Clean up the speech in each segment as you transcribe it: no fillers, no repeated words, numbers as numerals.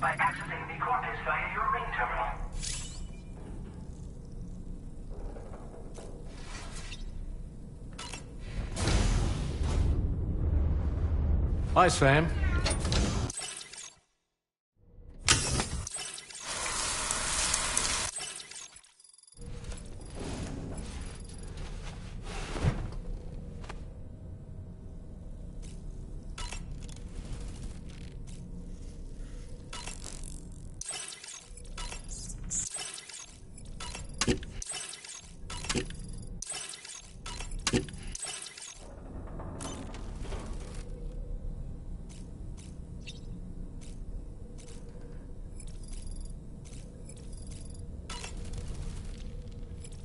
by accessing the coordinates via your main terminal. Hi, Sam.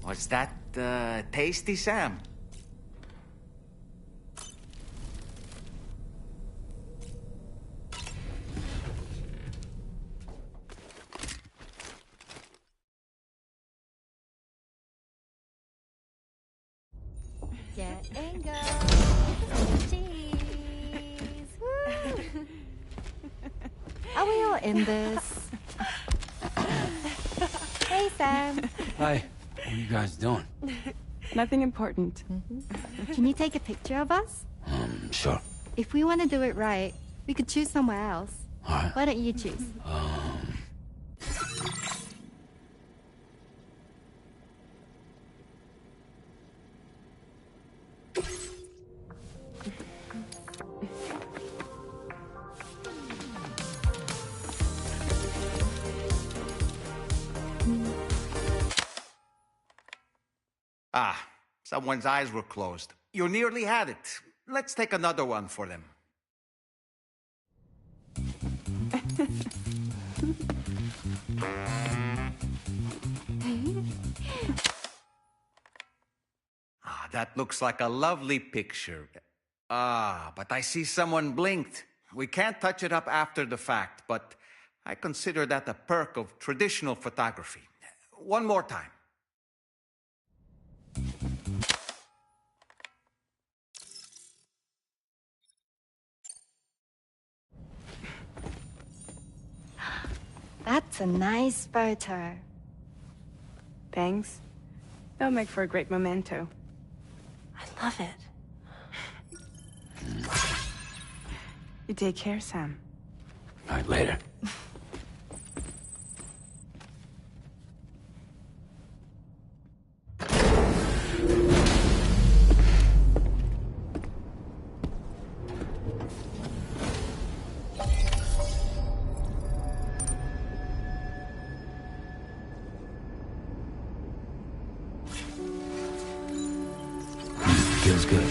Was that, tasty, Sam? Get and go. Cheese. Woo. Are we all in this? Hey, Sam. Hi. What are you guys doing? Nothing important. Can you take a picture of us? Sure. If we want to do it right, we could choose somewhere else. All right. Why don't you choose? Ah, someone's eyes were closed. You nearly had it. Let's take another one for them. Ah, that looks like a lovely picture. Ah, but I see someone blinked. We can't touch it up after the fact, but I consider that a perk of traditional photography. One more time. That's a nice photo. Thanks. They'll make for a great memento. I love it. You take care, Sam. All right, later. Feels good.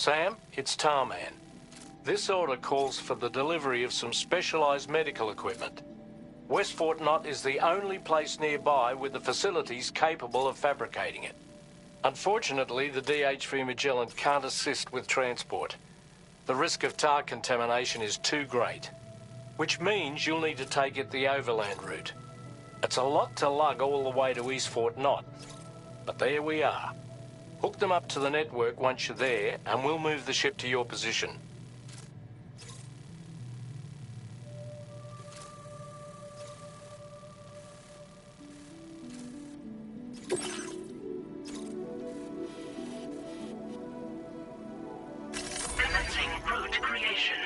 Sam, it's Tarman. This order calls for the delivery of some specialized medical equipment. West Fort Knott is the only place nearby with the facilities capable of fabricating it. Unfortunately, the DHV Magellan can't assist with transport. the risk of tar contamination is too great, which means you'll need to take it the overland route. It's a lot to lug all the way to East Fort Knott, but there we are. Hook them up to the network once you're there, and we'll move the ship to your position. Commencing route creation.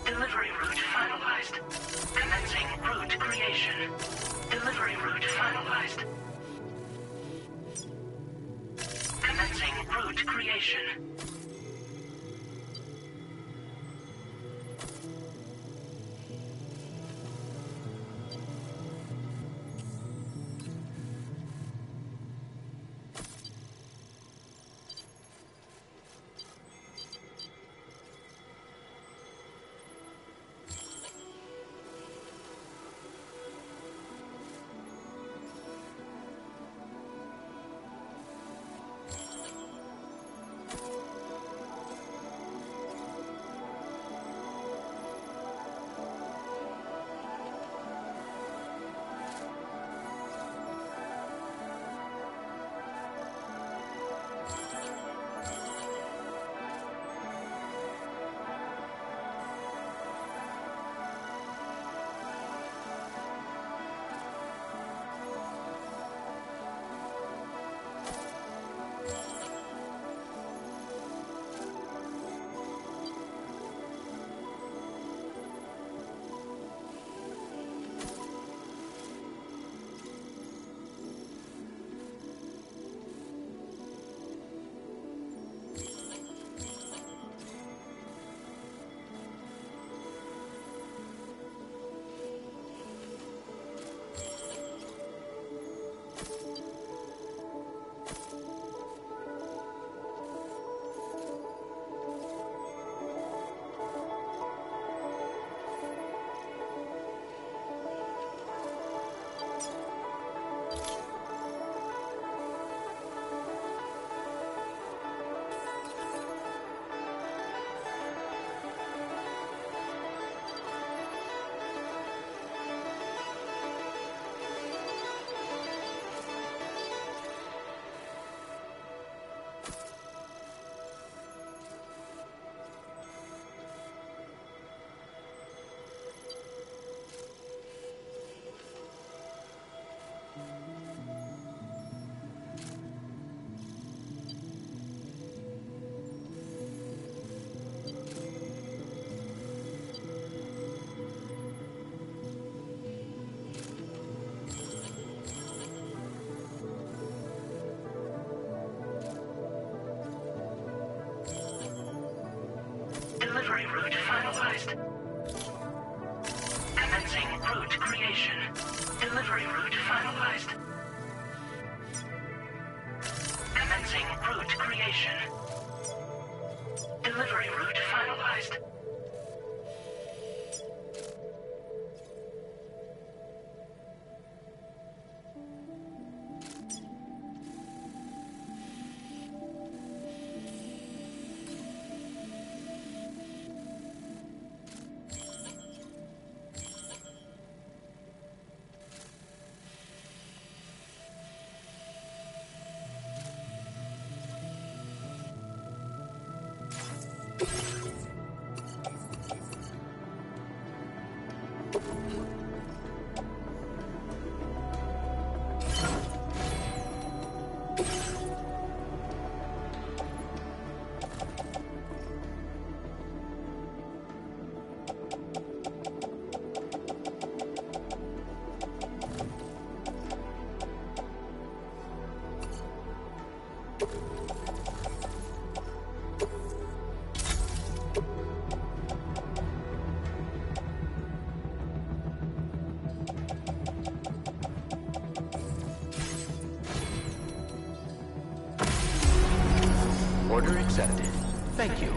Delivery route finalized. Commencing route creation. Delivery route finalized. Commencing route creation. Delivery route finalized. Commencing route creation. Delivery route finalized. Commencing route creation. Delivery route finalized. Order accepted. Thank you.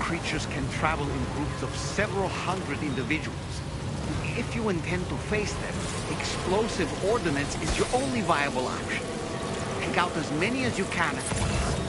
creatures can travel in groups of several hundred individuals. If you intend to face them, explosive ordnance is your only viable option. Take out as many as you can at once.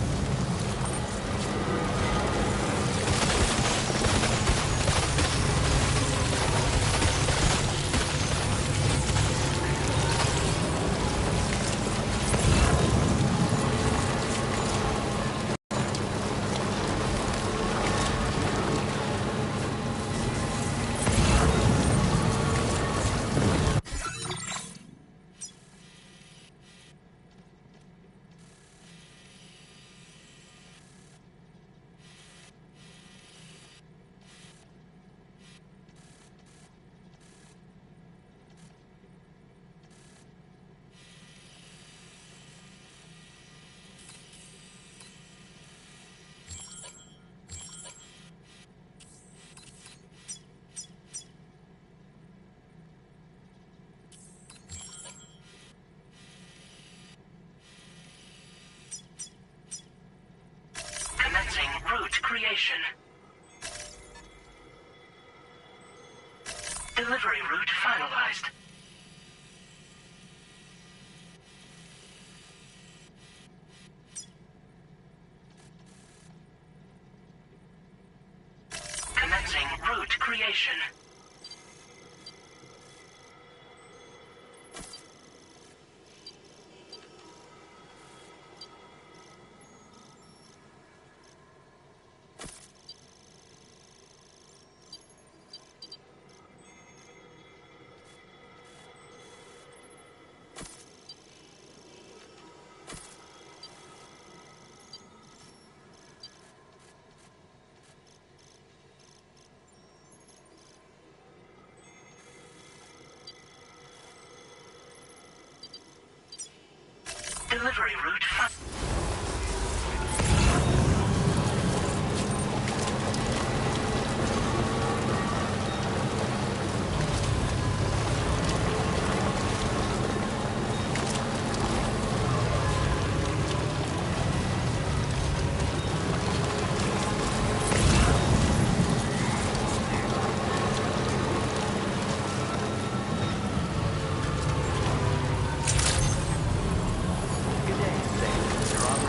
Commencing route creation. Delivery route finalized. Commencing route creation. Delivery route Good day, Sam. You're on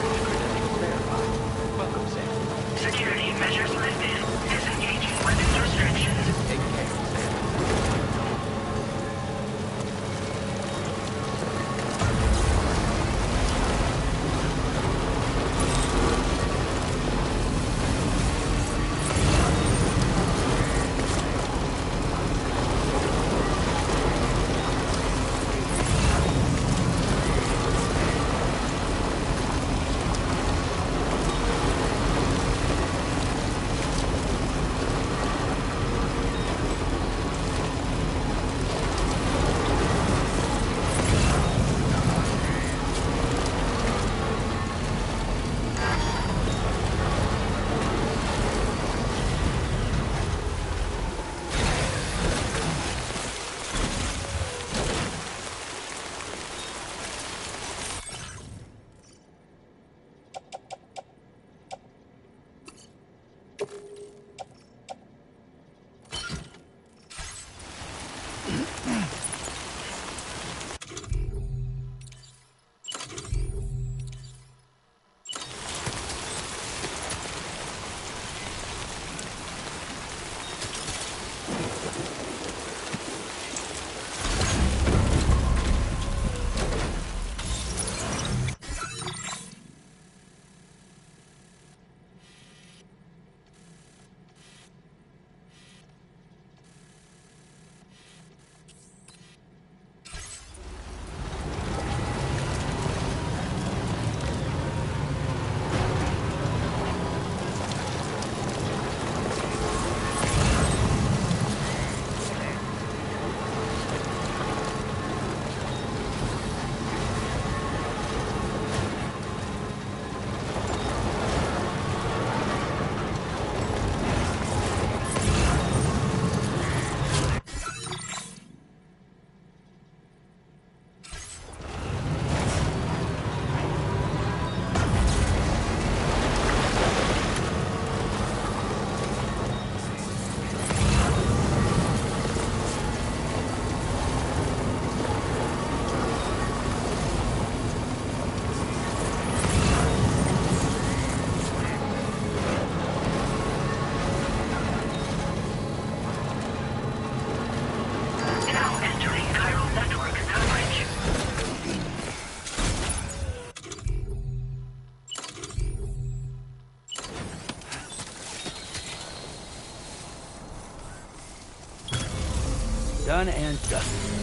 Done and dusted.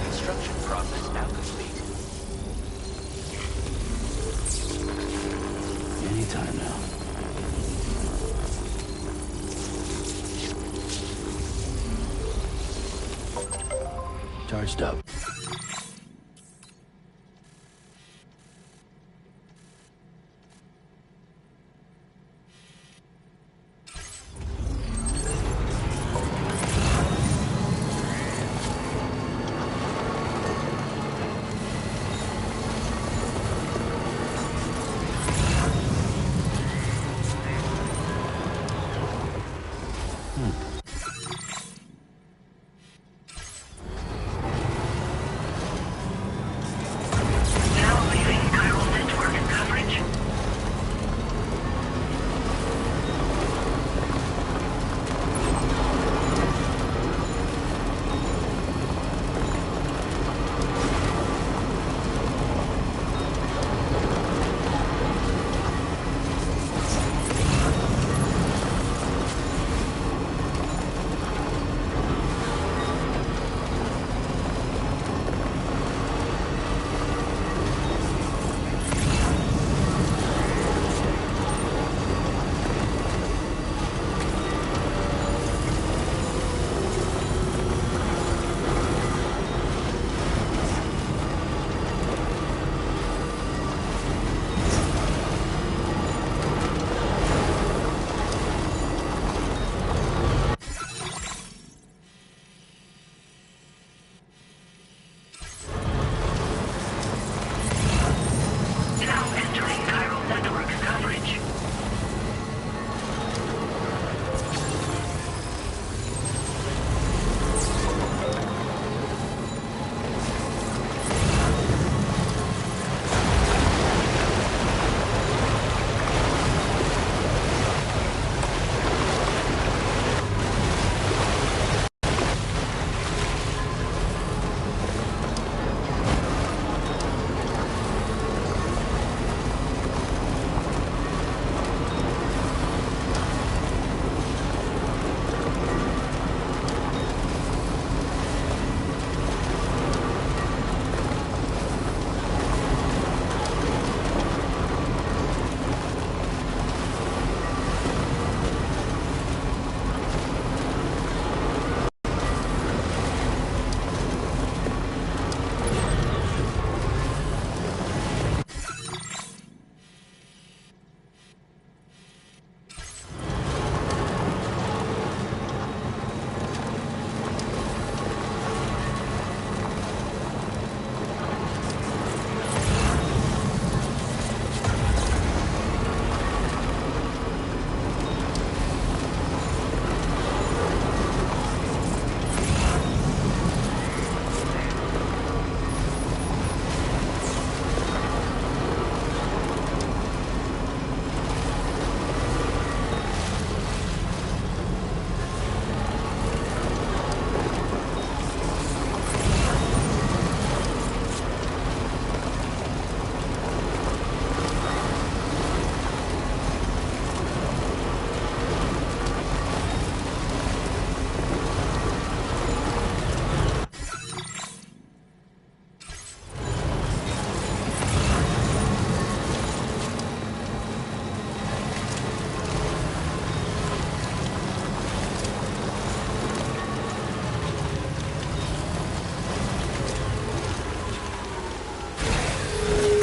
Construction process now complete. Anytime now. Charged up. Now leaving chiral network coverage. Now entering chiral network coverage.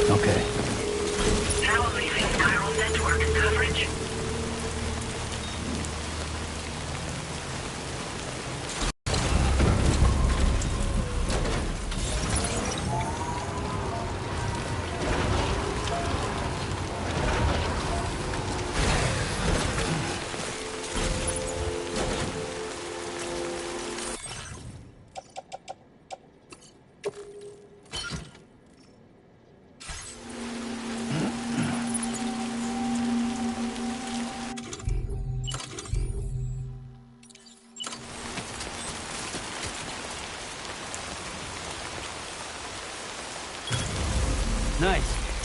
Okay. Now leaving chiral network coverage. Nice.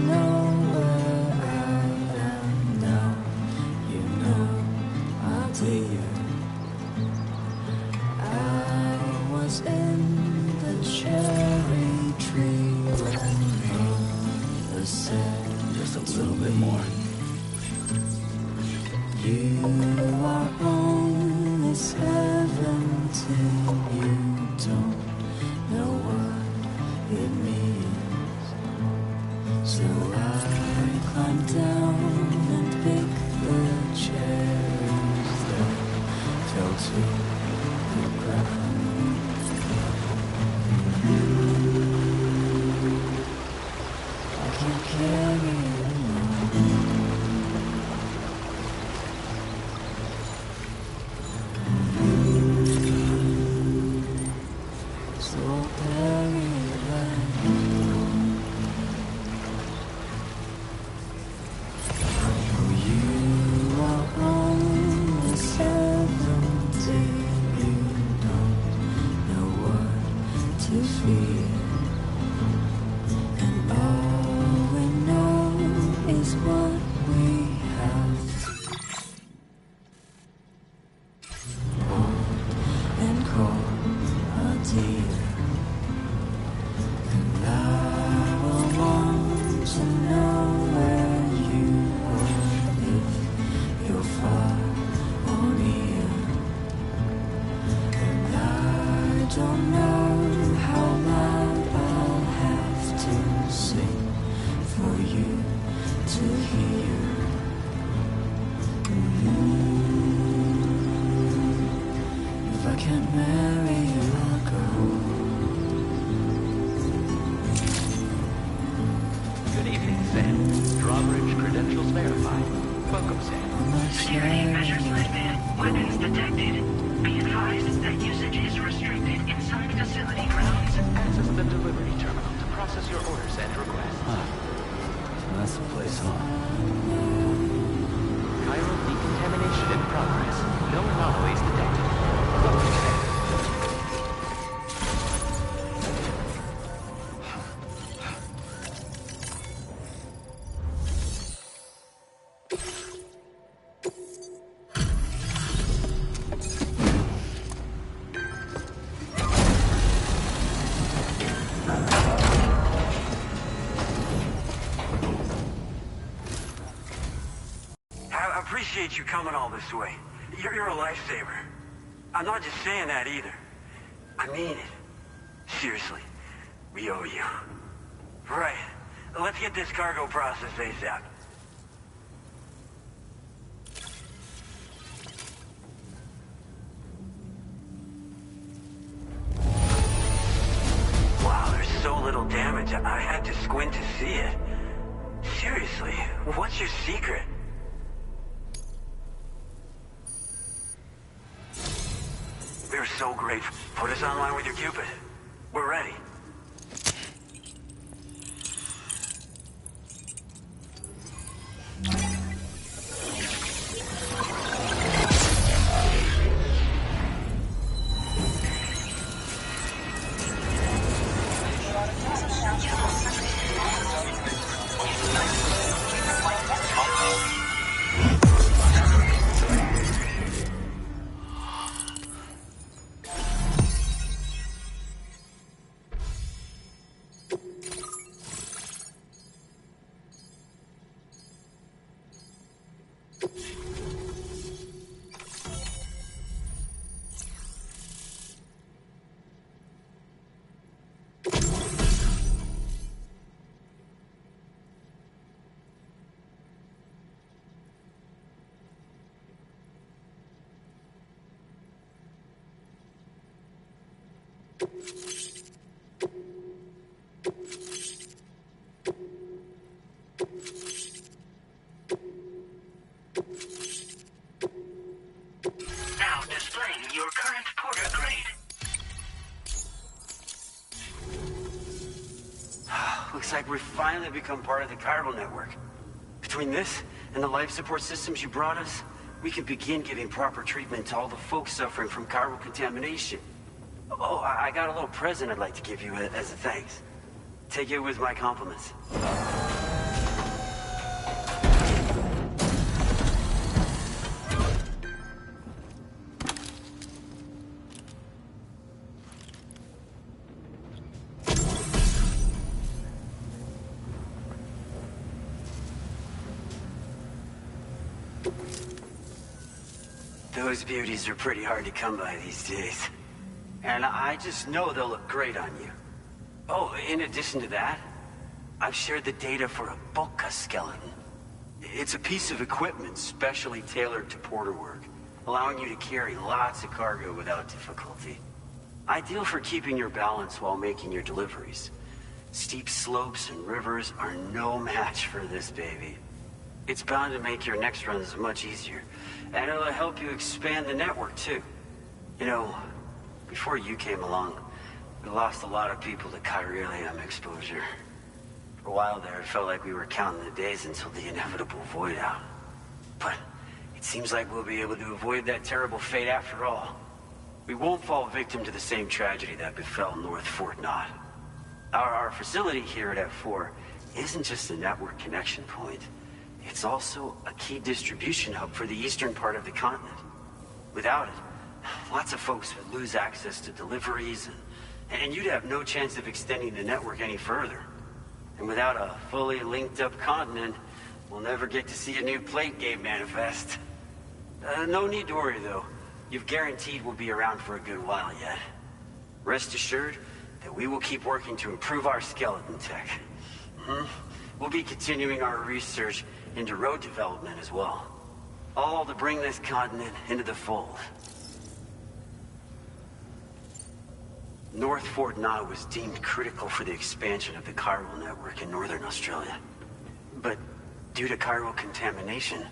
know where I am now. You know, my dear, I was in the cherry tree when mother said, Just a little bit more. you are on this heaven till you don't know what it means. So I climbed down and picked the cherries that fell to the ground. I can't carry it alone. So I'll bury it right. Oh, you are on the 70. You don't know what to fear. And all we know is what we have. Hold and call a dear. And I will want to know where you are, if you're far or near. And I don't know how loud I'll have to sing for you to hear. If I can't marry you, I'll go. Good evening, Sam. Drawbridge credentials verified. Welcome, Sam. Security measures lifted. Weapons detected. Be advised that usage is restricted inside facility grounds. Access the delivery terminal to process your orders and requests. So that's the place, huh? Chiral decontamination in progress. No anomalies detected. Welcome, Sam. I appreciate you coming all this way. You're a lifesaver. I'm not just saying that either. I mean it. Seriously. We owe you. Right. Let's get this cargo processed ASAP. Wow, there's so little damage. I had to squint to see it. Seriously, what's your secret? We're so grateful. Put us online with your Cupid. We're ready. Now displaying your current porter grade. Looks like we've finally become part of the chiral network. Between this and the life support systems you brought us, we can begin giving proper treatment to all the folks suffering from chiral contamination. Oh, I got a little present I'd like to give you as a thanks. Take it with my compliments. Those beauties are pretty hard to come by these days. And I just know they'll look great on you. Oh, in addition to that, I've shared the data for a Boca skeleton. It's a piece of equipment specially tailored to porter work, allowing you to carry lots of cargo without difficulty. Ideal for keeping your balance while making your deliveries. Steep slopes and rivers are no match for this baby. It's bound to make your next runs much easier, and it'll help you expand the network too. You know, before you came along, we lost a lot of people to chiralium exposure. For a while there, it felt like we were counting the days until the inevitable void out. But it seems like we'll be able to avoid that terrible fate after all. We won't fall victim to the same tragedy that befell North Fort Knott. Our facility here at F4 isn't just a network connection point. It's also a key distribution hub for the eastern part of the continent. Without it, lots of folks would lose access to deliveries, and you'd have no chance of extending the network any further. And without a fully linked up continent, we'll never get to see a new plate game manifest. No need to worry though. You've guaranteed we'll be around for a good while yet. Rest assured that we will keep working to improve our skeleton tech. We'll be continuing our research into road development as well. All to bring this continent into the fold. North Fort Knott was deemed critical for the expansion of the chiral network in northern Australia. But due to chiral contamination,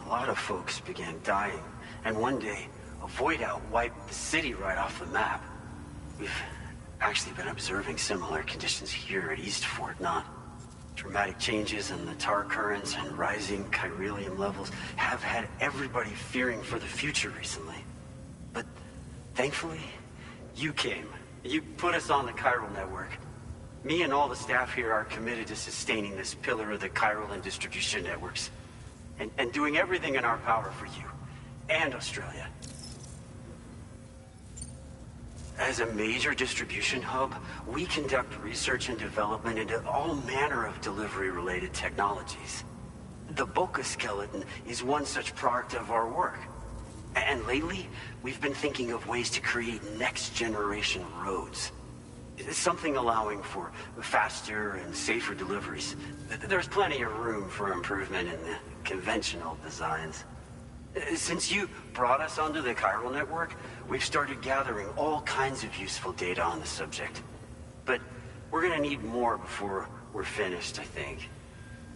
a lot of folks began dying. And one day, a void out wiped the city right off the map. We've actually been observing similar conditions here at East Fort Knott. Dramatic changes in the tar currents and rising chiralium levels have had everybody fearing for the future recently. But thankfully, you came. You put us on the chiral network. Me and all the staff here are committed to sustaining this pillar of the chiral and distribution networks. And doing everything in our power for you and Australia. As a major distribution hub, we conduct research and development into all manner of delivery-related technologies. The Boca skeleton is one such product of our work. And lately, we've been thinking of ways to create next-generation roads. Something allowing for faster and safer deliveries. There's plenty of room for improvement in the conventional designs. Since you brought us onto the chiral network, we've started gathering all kinds of useful data on the subject. But we're gonna need more before we're finished, I think.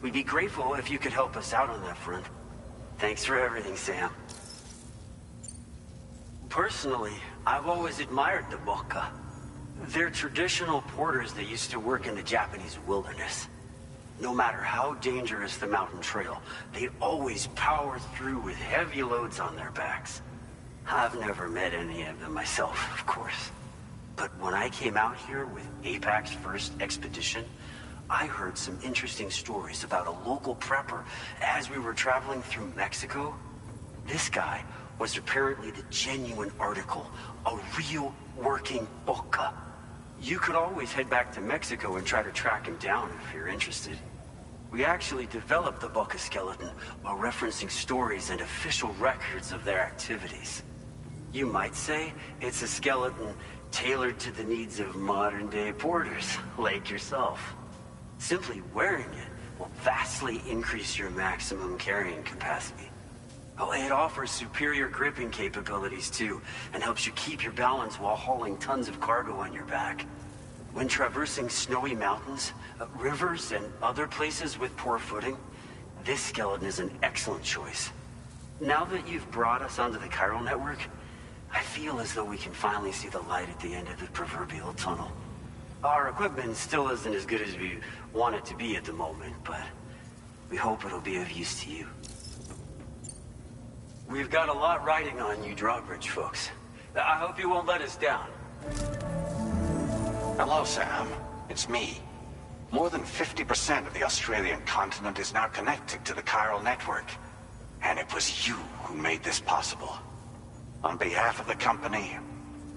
We'd be grateful if you could help us out on that front. Thanks for everything, Sam. Personally, I've always admired the Boca. They're traditional porters that used to work in the Japanese wilderness. No matter how dangerous the mountain trail, they always power through with heavy loads on their backs. I've never met any of them myself, of course. But when I came out here with APAC's first expedition, I heard some interesting stories about a local prepper as we were traveling through Mexico. This guy was apparently the genuine article, a real working Boca. You could always head back to Mexico and try to track him down if you're interested. We actually developed the Boca skeleton while referencing stories and official records of their activities. You might say it's a skeleton tailored to the needs of modern-day porters, like yourself. Simply wearing it will vastly increase your maximum carrying capacity. Oh, it offers superior gripping capabilities too, and helps you keep your balance while hauling tons of cargo on your back. When traversing snowy mountains, rivers, and other places with poor footing, this skeleton is an excellent choice. Now that you've brought us onto the chiral network, I feel as though we can finally see the light at the end of the proverbial tunnel. Our equipment still isn't as good as we want it to be at the moment, but we hope it'll be of use to you. We've got a lot riding on you drawbridge folks. I hope you won't let us down. Hello, Sam. It's me. More than 50% of the Australian continent is now connected to the chiral network. And it was you who made this possible. On behalf of the company,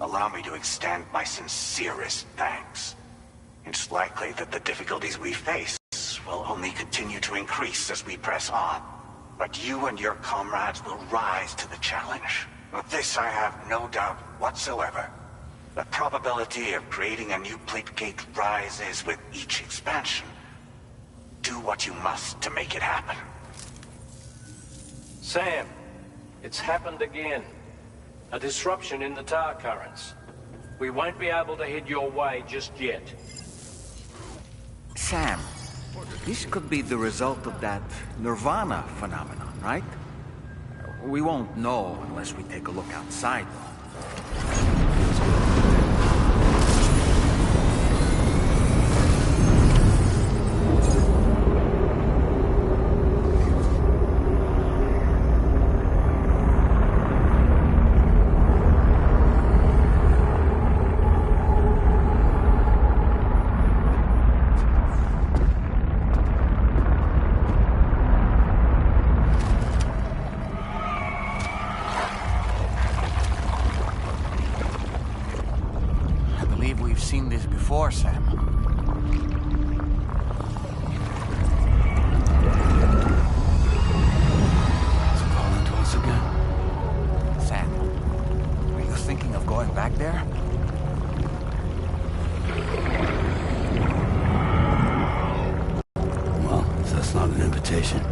allow me to extend my sincerest thanks. It's likely that the difficulties we face will only continue to increase as we press on. But you and your comrades will rise to the challenge. Of this I have no doubt whatsoever. The probability of creating a new plate gate rises with each expansion. Do what you must to make it happen. Sam, it's happened again. A disruption in the tar currents. We won't be able to head your way just yet. Sam, this could be the result of that nirvana phenomenon, right? We won't know unless we take a look outside. Seen this before, Sam. It's calling to us again. Sam, are you thinking of going back there? Well, if that's not an invitation.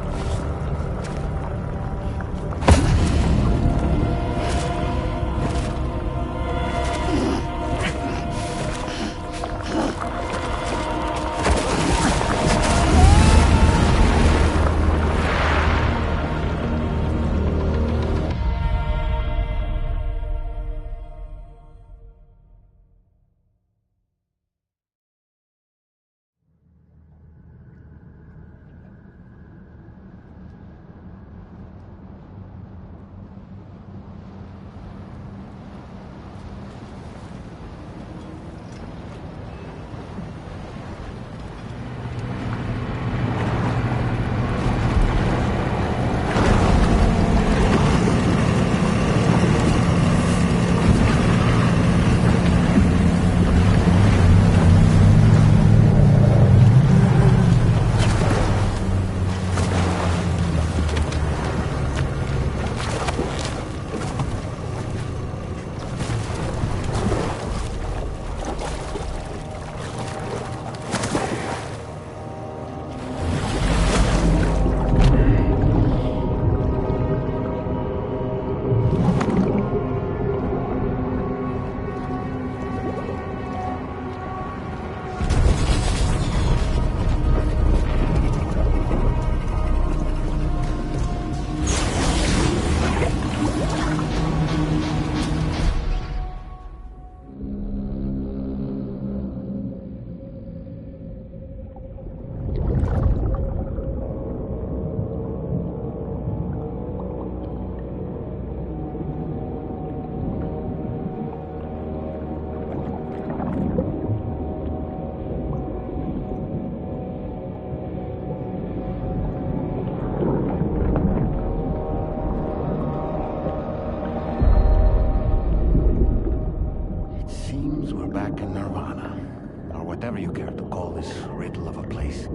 Back in Nirvana, or whatever you care to call this riddle of a place.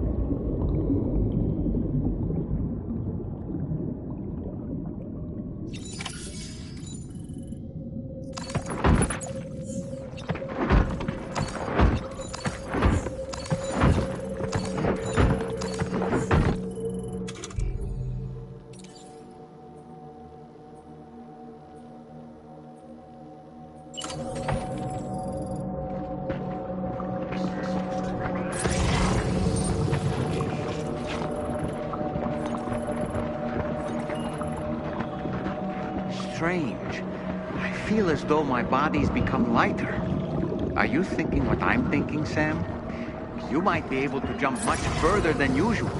Strange. I feel as though my body's become lighter. Are you thinking what I'm thinking, Sam? You might be able to jump much further than usual.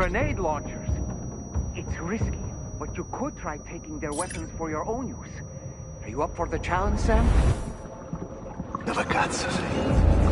grenade launchers. It's risky, but you could try taking their weapons for your own use. Are you up for the challenge, Sam? Dove cazzo sei?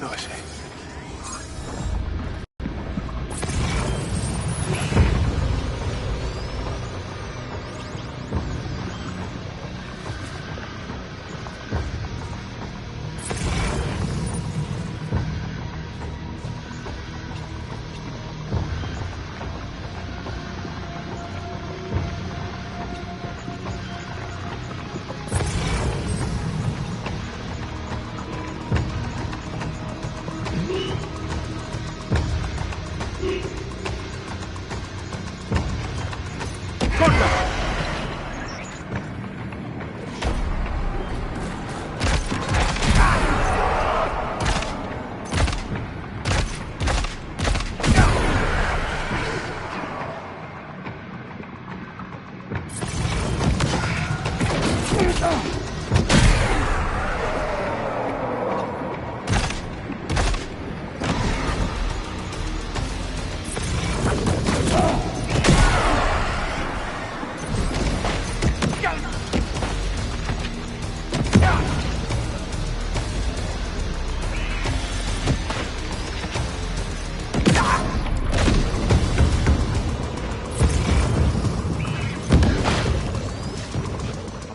Dove sei?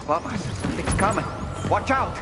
Above us. It's coming. Watch out!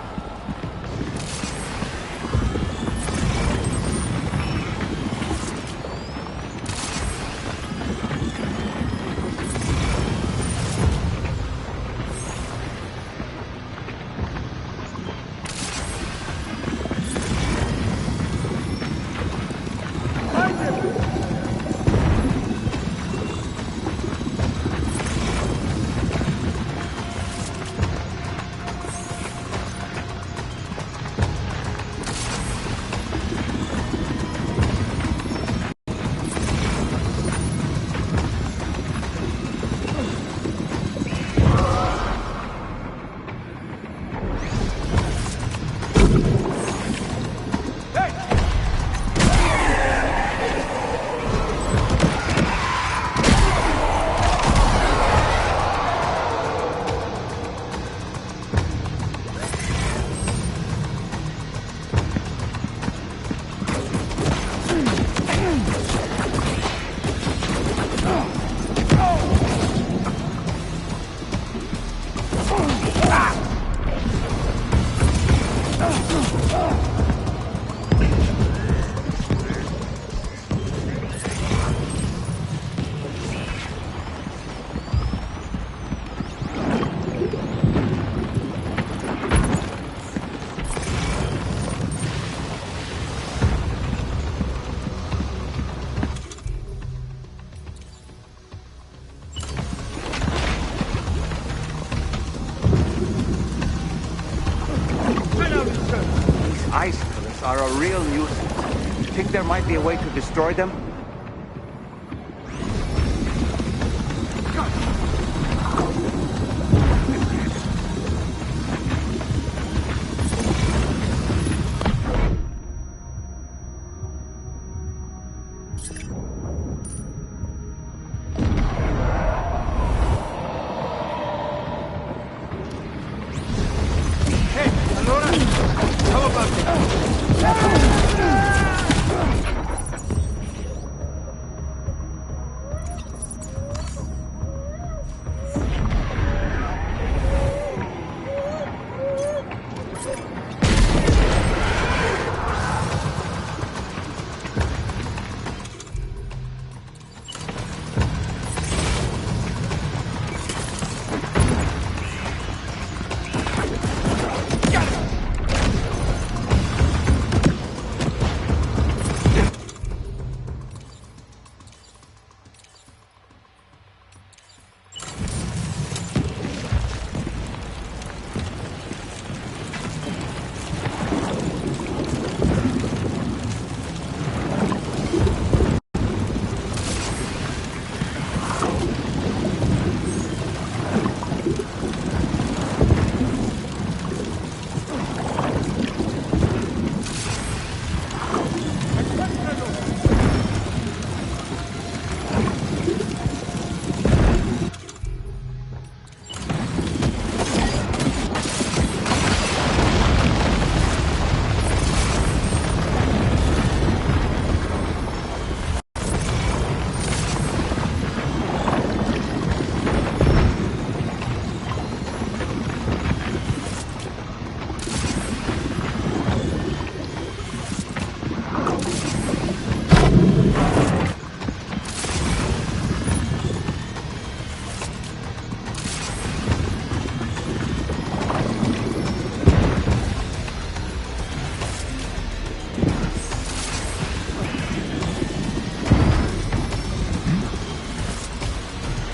a real nuisance. Think there might be a way to destroy them?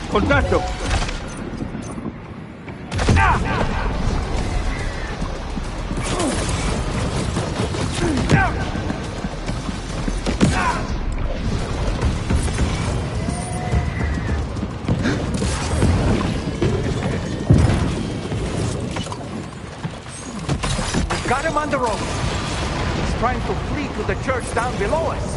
¡Contacto! Got him on the road. He's trying to flee to the church down below us.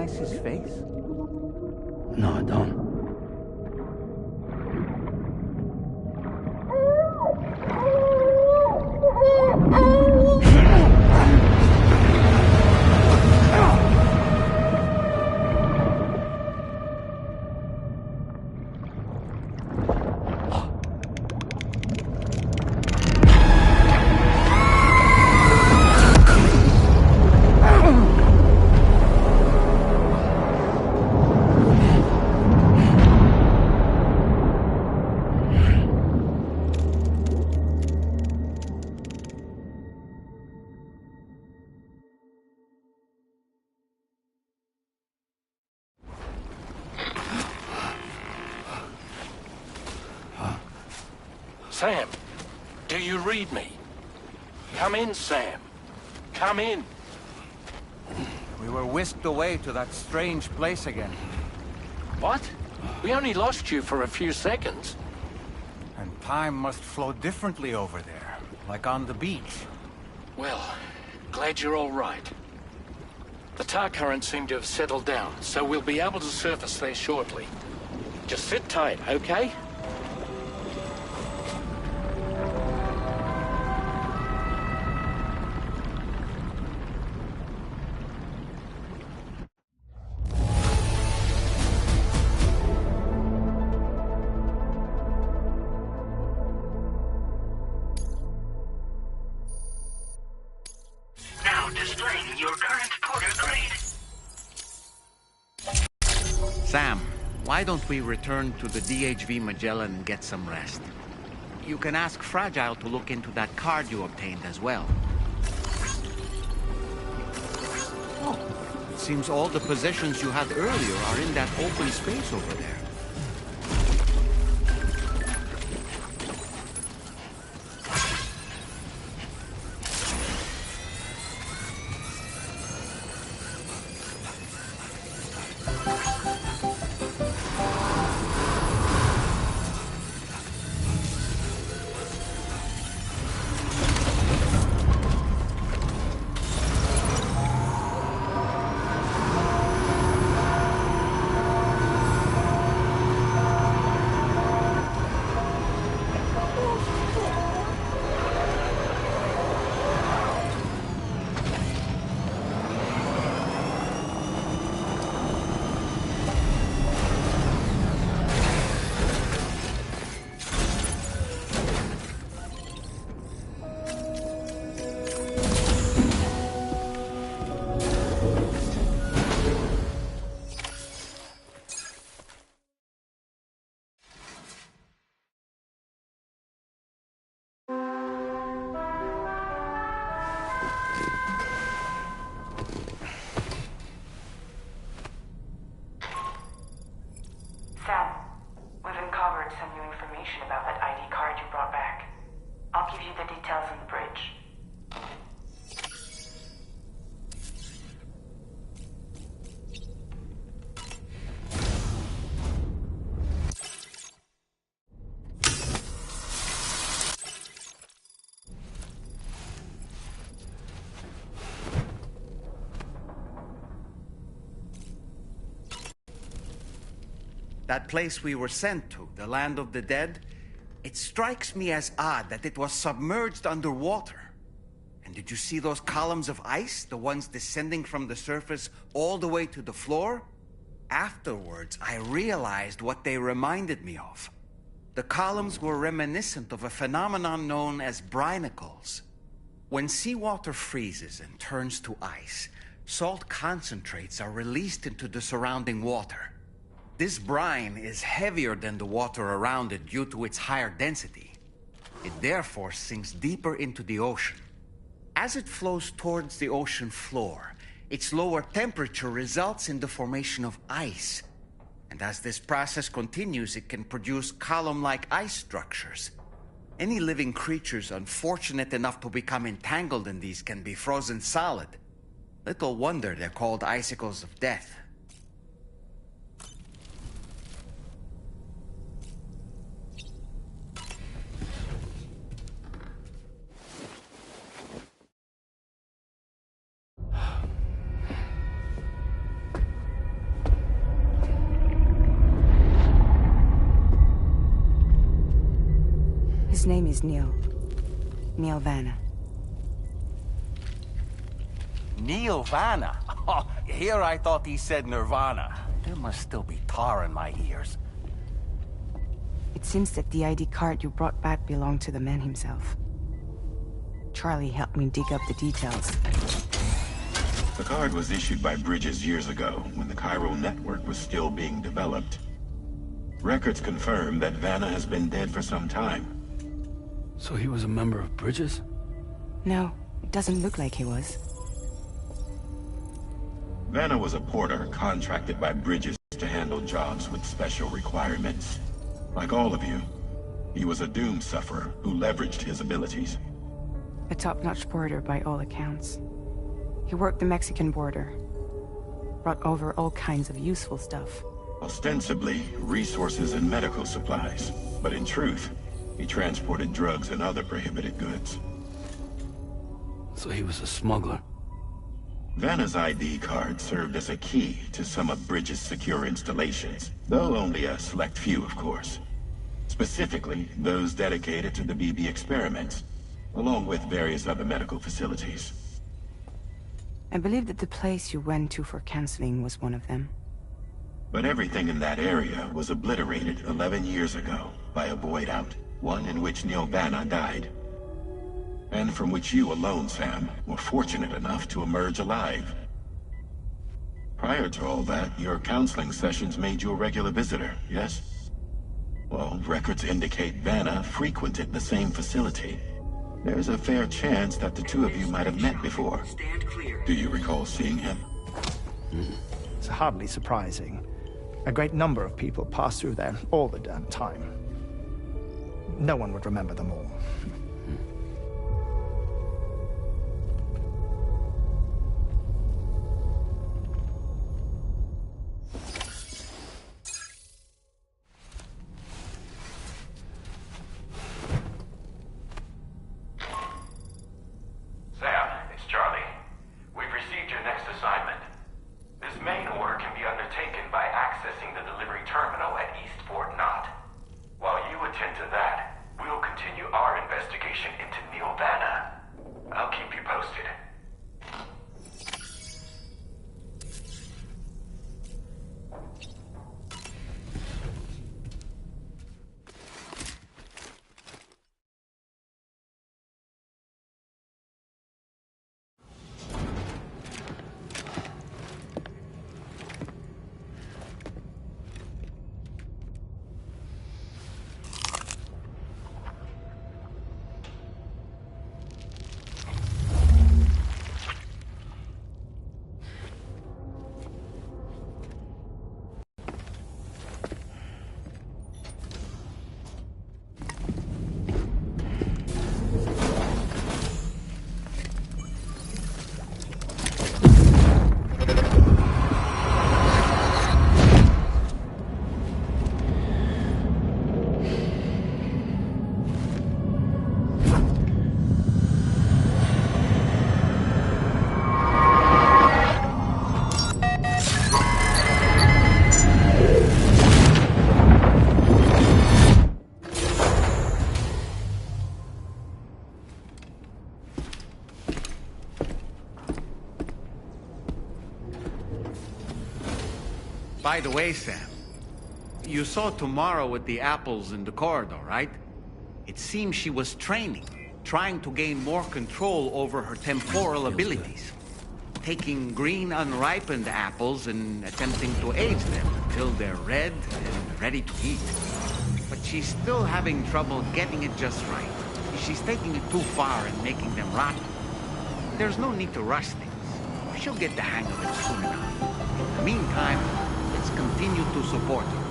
His face? No, I don't. Sam, do you read me? Come in, Sam. Come in. We were whisked away to that strange place again. What? We only lost you for a few seconds. And time must flow differently over there, like on the beach. Well, glad you're all right. The tar currents seem to have settled down, so we'll be able to surface there shortly. Just sit tight, okay? Now displaying your current porter grade. Sam, why don't we return to the DHV Magellan and get some rest? You can ask Fragile to look into that card you obtained as well. Oh, it seems all the positions you had earlier are in that open space over there. Sam, we've uncovered some new information about that ID card you brought back. I'll give you the details on the bridge. That place we were sent to, the land of the dead, it strikes me as odd that it was submerged underwater. And did you see those columns of ice, the ones descending from the surface all the way to the floor? Afterwards, I realized what they reminded me of. The columns were reminiscent of a phenomenon known as brinicles. When seawater freezes and turns to ice, salt concentrates are released into the surrounding water. This brine is heavier than the water around it due to its higher density. It therefore sinks deeper into the ocean. As it flows towards the ocean floor, its lower temperature results in the formation of ice. And as this process continues, it can produce column-like ice structures. Any living creatures unfortunate enough to become entangled in these can be frozen solid. Little wonder they're called icicles of death. His name is Neil. Neil Vanna. Neil Vanna? Oh, here I thought he said Nirvana. There must still be tar in my ears. It seems that the ID card you brought back belonged to the man himself. Charlie helped me dig up the details. The card was issued by Bridges years ago, when the chiral network was still being developed. Records confirm that Vanna has been dead for some time. So he was a member of Bridges? No, it doesn't look like he was. Vanna was a porter contracted by Bridges to handle jobs with special requirements. Like all of you, he was a doom sufferer who leveraged his abilities. A top-notch porter by all accounts. He worked the Mexican border, Brought over all kinds of useful stuff. Ostensibly, resources and medical supplies. But in truth, he transported drugs and other prohibited goods. So he was a smuggler. Vanna's ID card served as a key to some of Bridges' secure installations, though only a select few, of course. Specifically, those dedicated to the BB experiments, along with various other medical facilities. I believe that the place you went to for counseling was one of them. But everything in that area was obliterated 11 years ago by a void out, one in which Neil Vanna died. And from which you alone, Sam, were fortunate enough to emerge alive. Prior to all that, your counseling sessions made you a regular visitor, yes? Well, records indicate Vanna frequented the same facility. There's a fair chance that the two of you might have met before. Do you recall seeing him? It's hardly surprising. A great number of people pass through there all the damn time. No one would remember them all. Sam, it's Charlie. We've received your next assignment. This main order can be undertaken by accessing the delivery terminal at East Fort Knott. While you attend to that, we'll continue our investigation into Neil Vanna. I'll keep you posted. By the way, Sam, you saw Tomorrow with the apples in the corridor, right? It seems she was training, trying to gain more control over her temporal abilities. Taking green unripened apples and attempting to age them until they're red and ready to eat. But she's still having trouble getting it just right. She's taking it too far and making them rotten. There's no need to rush things. She'll get the hang of it soon enough. In the meantime, let's continue to support her.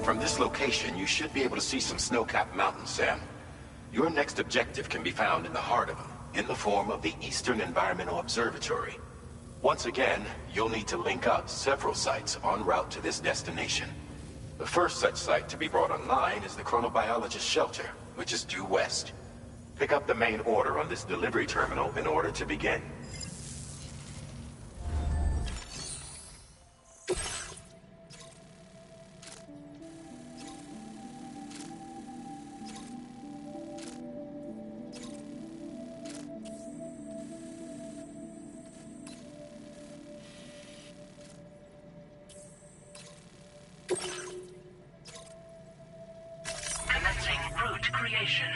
From this location, you should be able to see some snow-capped mountains, Sam. Your next objective can be found in the heart of them, in the form of the Eastern Environmental Observatory. Once again, you'll need to link up several sites en route to this destination. The first such site to be brought online is the Chronobiologist Shelter, which is due west. Pick up the main order on this delivery terminal in order to begin. Commencing route creation.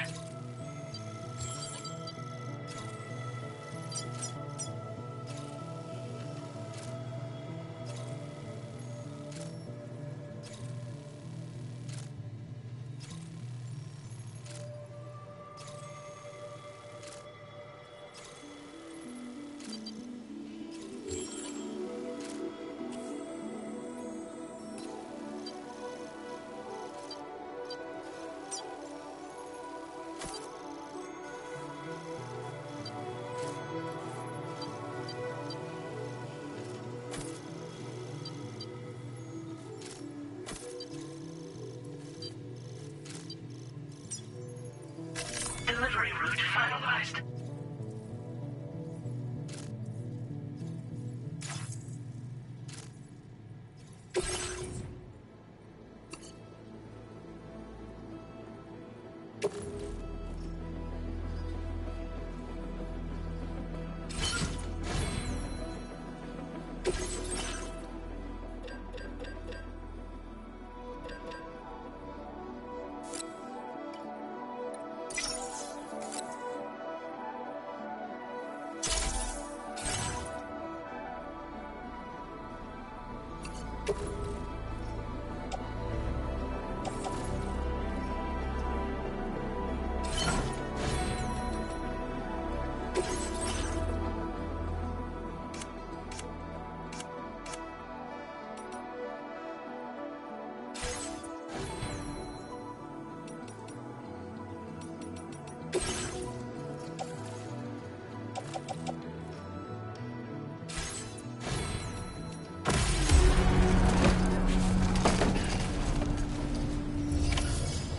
delivery route finalized.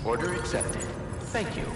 Order accepted. Thank you.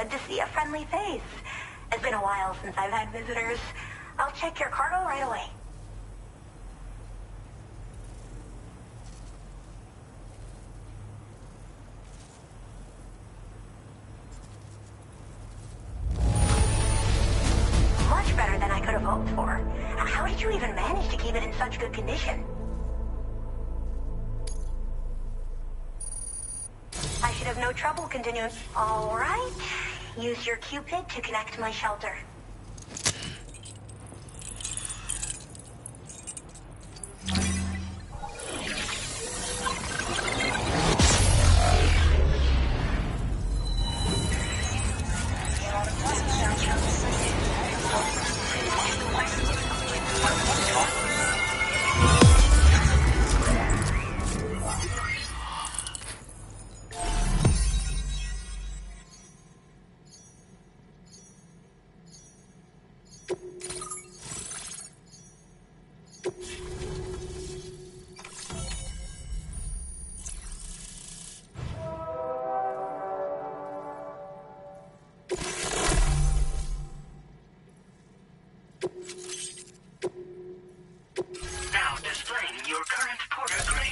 good to see a friendly face. It's been a while since I've had visitors. I'll check your cargo right away. Much better than I could have hoped for. How did you even manage to keep it in such good condition? I should have no trouble continuing. All right. Use your Cupid to connect my shelter. Now displaying your current porter grade.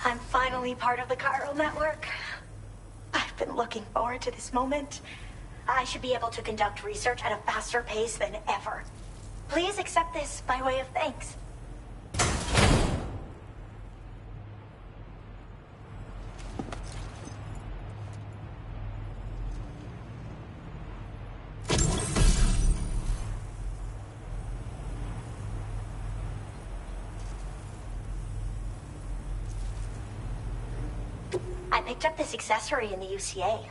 I'm finally part of the chiral network. I've been looking forward to this moment. I should be able to conduct research at a faster pace than ever. Please accept this by way of thanks. I picked up this accessory in the UCA.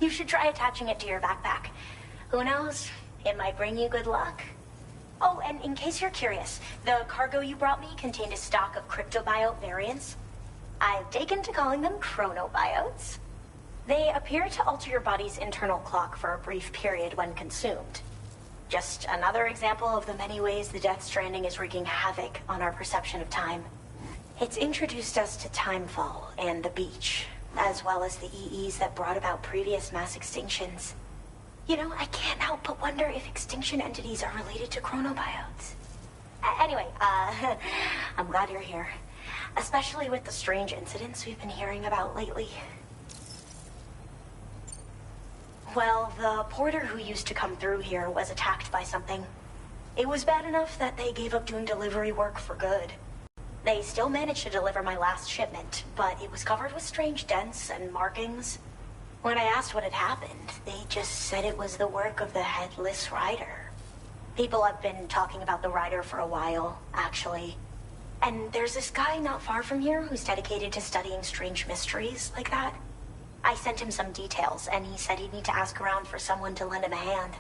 You should try attaching it to your backpack. Who knows? It might bring you good luck. Oh, and in case you're curious, the cargo you brought me contained a stock of cryptobiote variants. I've taken to calling them chronobiotes. They appear to alter your body's internal clock for a brief period when consumed. Just another example of the many ways the Death Stranding is wreaking havoc on our perception of time. It's introduced us to Timefall and the beach, as well as the EEs that brought about previous mass extinctions. You know, I can't help but wonder if extinction entities are related to chronobiotes. Anyway, I'm glad you're here. Especially with the strange incidents we've been hearing about lately. Well, the porter who used to come through here was attacked by something. It was bad enough that they gave up doing delivery work for good. They still managed to deliver my last shipment, but it was covered with strange dents and markings. When I asked what had happened, they just said it was the work of the Headless Rider. People have been talking about the Rider for a while, actually. And there's this guy not far from here who's dedicated to studying strange mysteries like that. I sent him some details, and he said he'd need to ask around for someone to lend him a hand.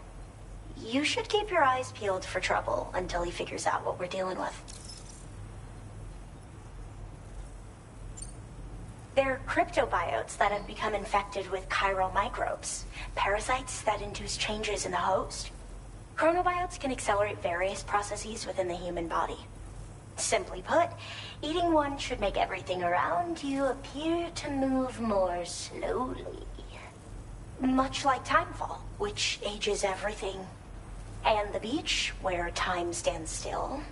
You should keep your eyes peeled for trouble until he figures out what we're dealing with. They're cryptobiotes that have become infected with chiral microbes, parasites that induce changes in the host. Chronobiotes can accelerate various processes within the human body. Simply put, eating one should make everything around you appear to move more slowly. Much like Timefall, which ages everything. And the beach, where time stands still.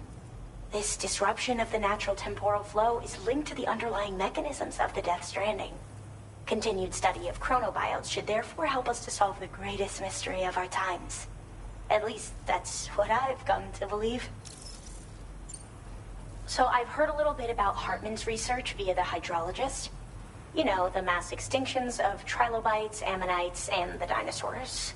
This disruption of the natural temporal flow is linked to the underlying mechanisms of the Death Stranding. Continued study of chronobiotes should therefore help us to solve the greatest mystery of our times. At least, that's what I've come to believe. So I've heard a little bit about Hartman's research via the hydrologist. You know, the mass extinctions of trilobites, ammonites, and the dinosaurs.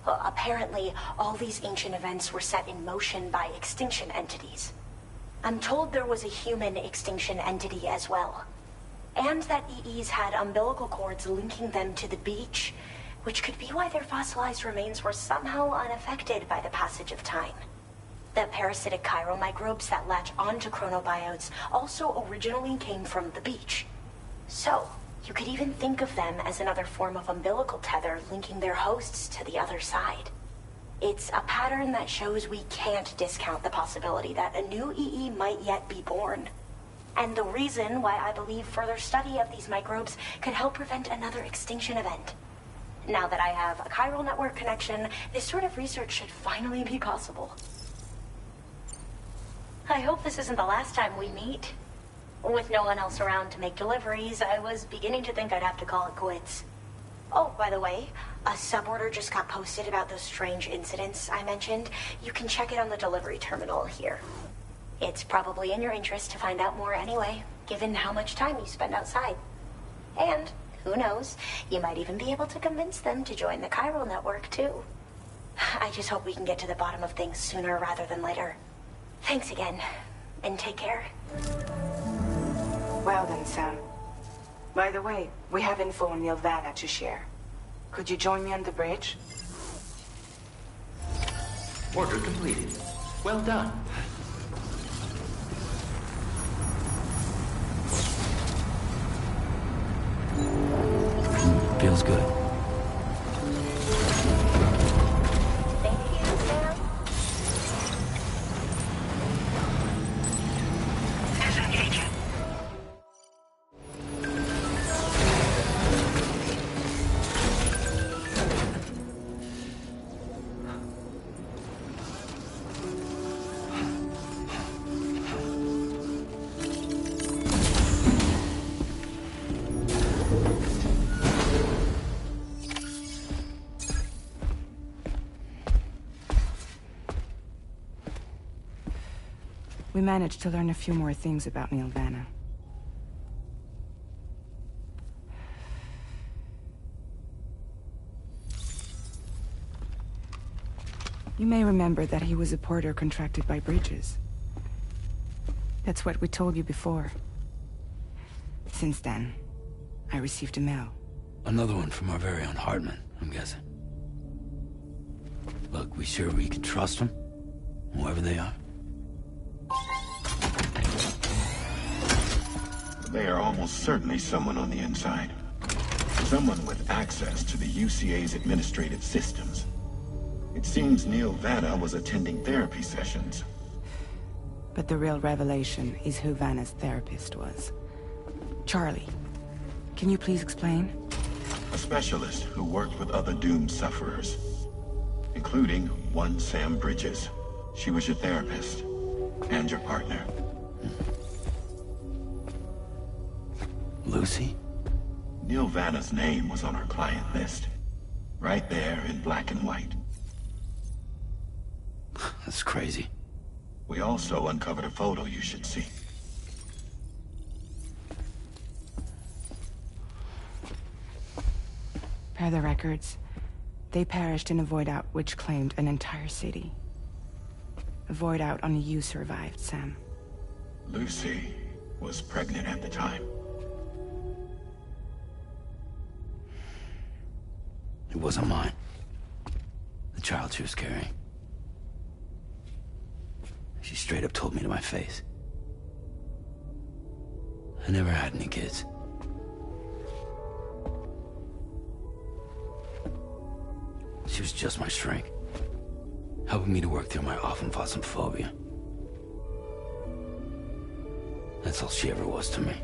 Well, apparently, all these ancient events were set in motion by extinction entities. I'm told there was a human extinction entity as well. And that EEs had umbilical cords linking them to the beach, which could be why their fossilized remains were somehow unaffected by the passage of time. The parasitic chiral microbes that latch onto chronobiotes also originally came from the beach. So, you could even think of them as another form of umbilical tether linking their hosts to the other side. It's a pattern that shows we can't discount the possibility that a new EE might yet be born. And the reason why I believe further study of these microbes could help prevent another extinction event. Now that I have a chiral network connection, this sort of research should finally be possible. I hope this isn't the last time we meet. With no one else around to make deliveries, I was beginning to think I'd have to call it quits. Oh, by the way, a suborder just got posted about those strange incidents I mentioned. You can check it on the delivery terminal here. It's probably in your interest to find out more anyway, given how much time you spend outside. And, who knows, you might even be able to convince them to join the chiral network, too. I just hope we can get to the bottom of things sooner rather than later. Thanks again, and take care. Well then, Sam. By the way, we have info on Nilvana to share. Could you join me on the bridge? Order completed. Well done. Feels good. Thank you, Sam. Disengaging. We managed to learn a few more things about Nilvana. You may remember that he was a porter contracted by Bridges. That's what we told you before. Since then, I received a mail. Another one from our very own Hartman, I'm guessing. Look, we sure we can trust them? Whoever they are? They are almost certainly someone on the inside. Someone with access to the UCA's administrative systems. It seems Neil Vanna was attending therapy sessions. But the real revelation is who Vanna's therapist was. Charlie, can you please explain? A specialist who worked with other doomed sufferers, including one Sam Bridges. She was your therapist and your partner. Lucy? Neil Vanna's name was on our client list. Right there in black and white. That's crazy. We also uncovered a photo you should see. Per the records, they perished in a void out which claimed an entire city. A void out only you survived, Sam. Lucy was pregnant at the time. It wasn't mine. The child she was carrying. She straight up told me to my face. I never had any kids. She was just my shrink, helping me to work through my often phobia. That's all she ever was to me.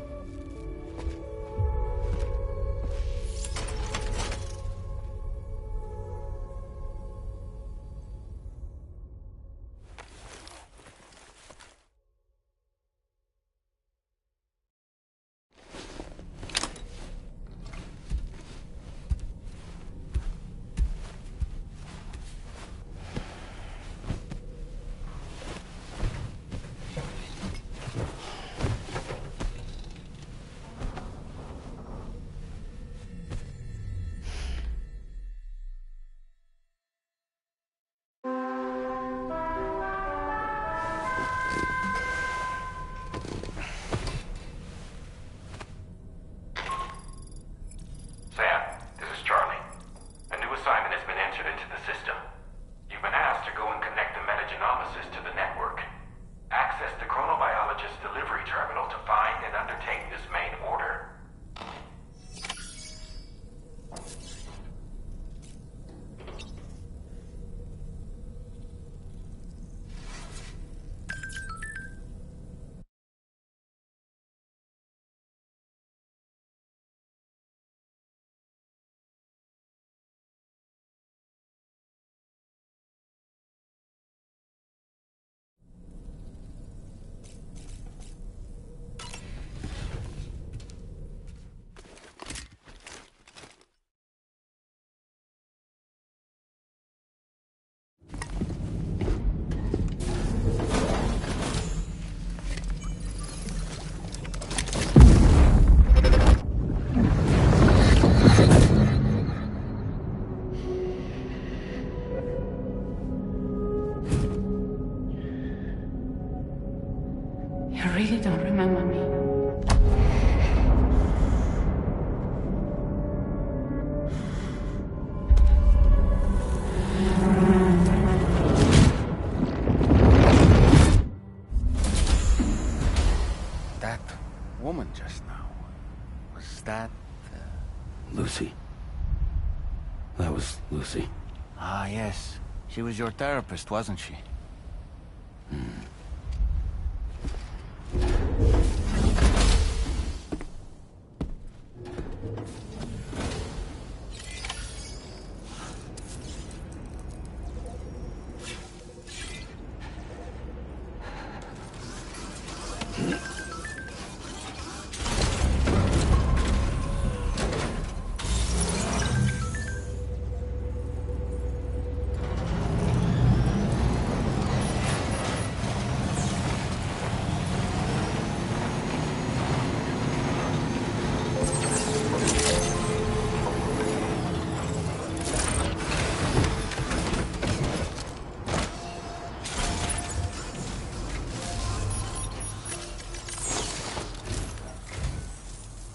that woman just now? Was that... Lucy. That was Lucy. Ah, yes. She was your therapist, wasn't she?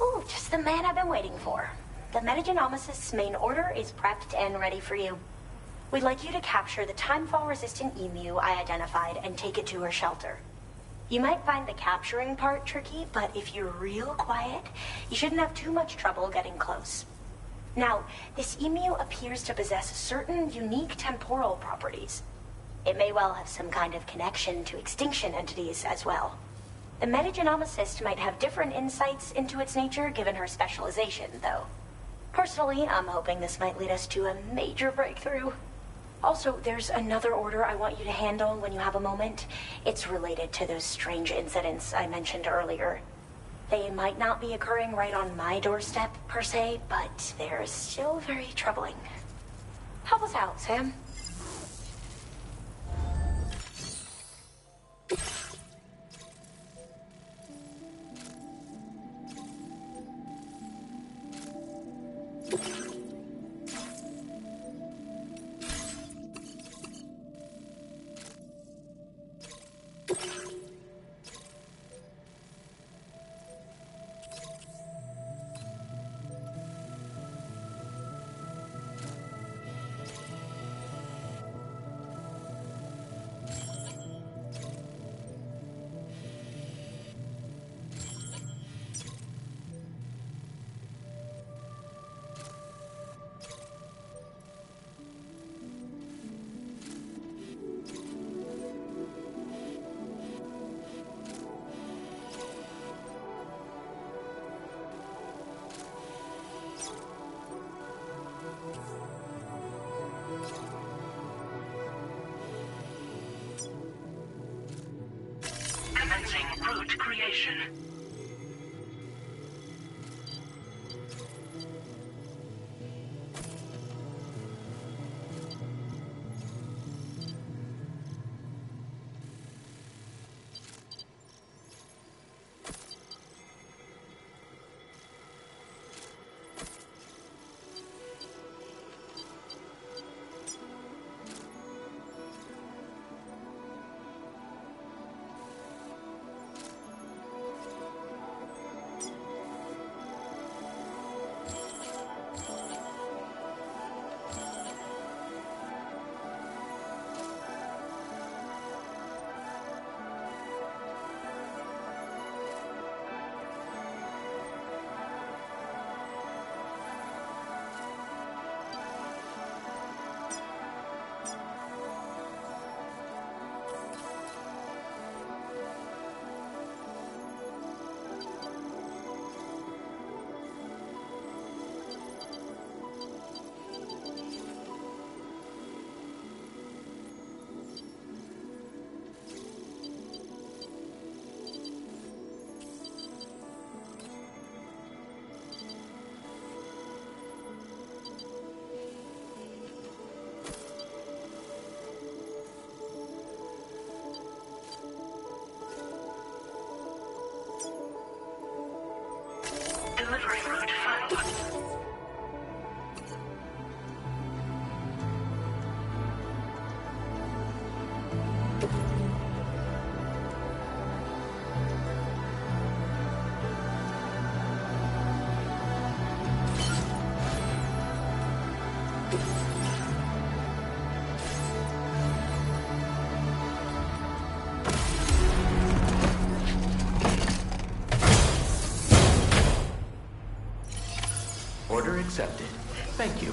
Ooh, just the man I've been waiting for. The Metagenomicist's main order is prepped and ready for you. We'd like you to capture the timefall-resistant emu I identified and take it to her shelter. You might find the capturing part tricky, but if you're real quiet, you shouldn't have too much trouble getting close. Now, this emu appears to possess certain unique temporal properties. It may well have some kind of connection to extinction entities as well. The Metagenomicist might have different insights into its nature given her specialization, though. Personally, I'm hoping this might lead us to a major breakthrough. Also, there's another order I want you to handle when you have a moment. It's related to those strange incidents I mentioned earlier. They might not be occurring right on my doorstep, per se, but they're still very troubling. Help us out, Sam. Commencing root creation. Delivering root final. Order accepted. Thank you.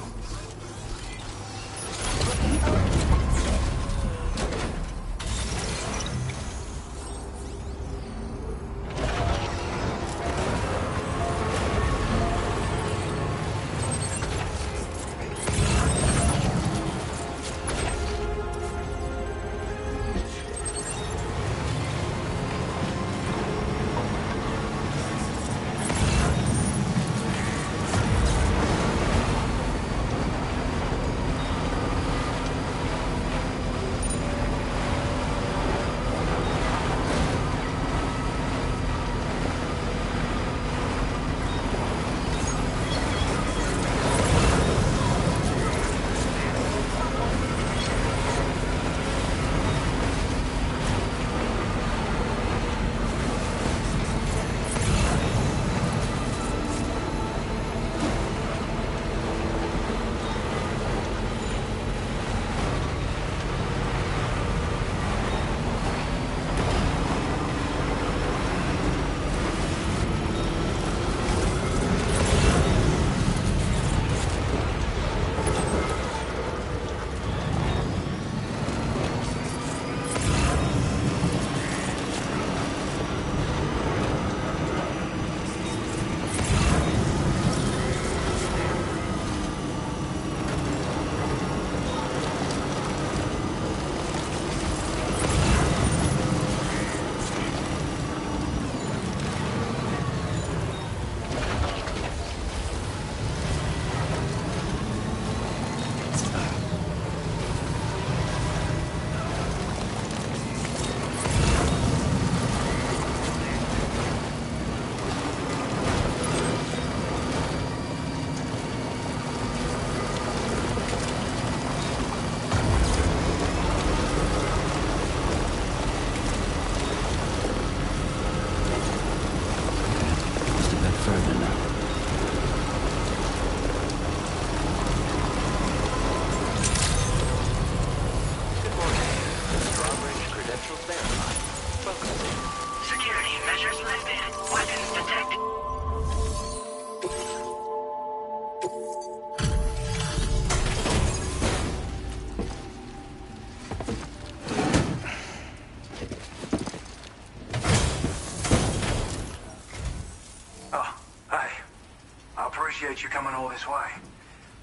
Appreciate you coming all this way.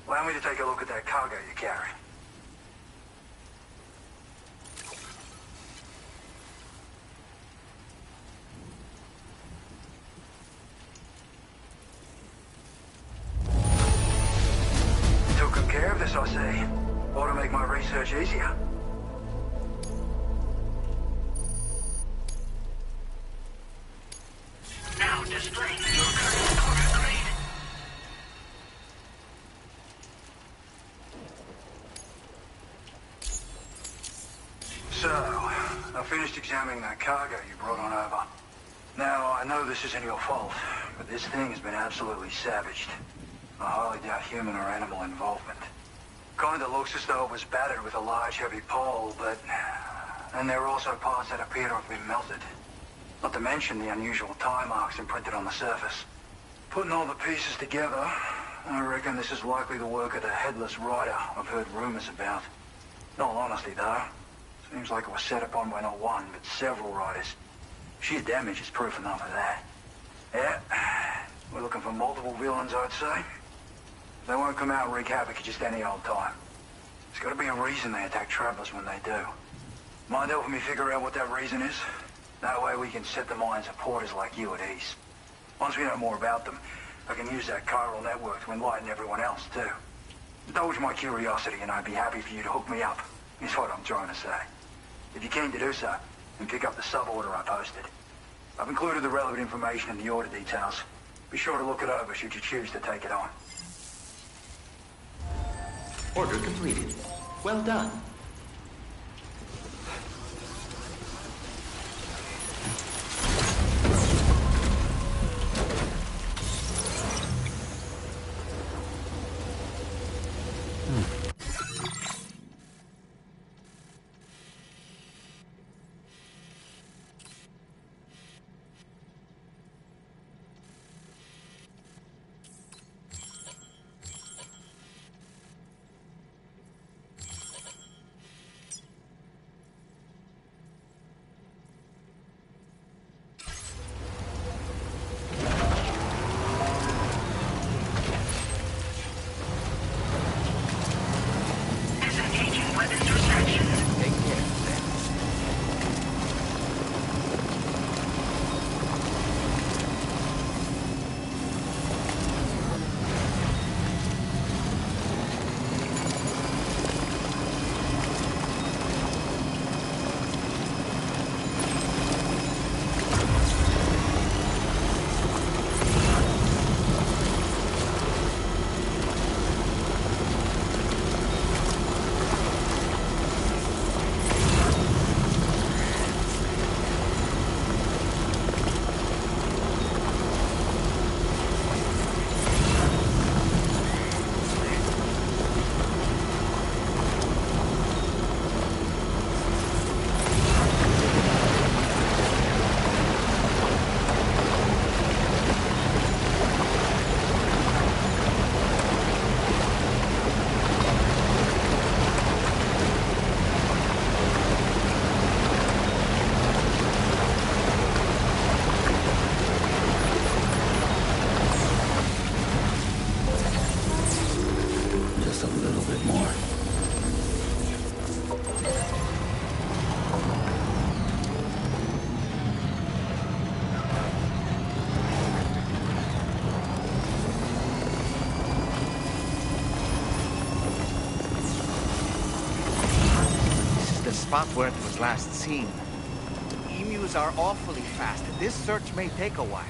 Allow me to take a look at that cargo you carry. Took good care of this, I see. Ought to make my research easier. Now displaying your current order grade. So, I finished examining that cargo you brought on over. Now, I know this isn't your fault, but this thing has been absolutely savaged. I highly doubt human or animal involvement. Kinda looks as though it was battered with a large heavy pole, but... And there are also parts that appear to have been melted. Not to mention the unusual tie marks imprinted on the surface. Putting all the pieces together, I reckon this is likely the work of the headless rider I've heard rumors about. In all honesty, though, seems like it was set upon by not one, but several riders. Sheer damage is proof enough of that. Yeah, we're looking for multiple villains, I'd say. They won't come out and wreak havoc at just any old time. There's got to be a reason they attack travelers when they do. Mind helping me figure out what that reason is? That way we can set the minds of porters like you at ease. Once we know more about them, I can use that chiral network to enlighten everyone else, too. Indulge my curiosity and I'd be happy for you to hook me up, is what I'm trying to say. If you're keen to do so, then pick up the sub-order I posted. I've included the relevant information in the order details. Be sure to look it over should you choose to take it on. Order completed. Well done. spot where it was last seen. Emus are awfully fast. This search may take a while.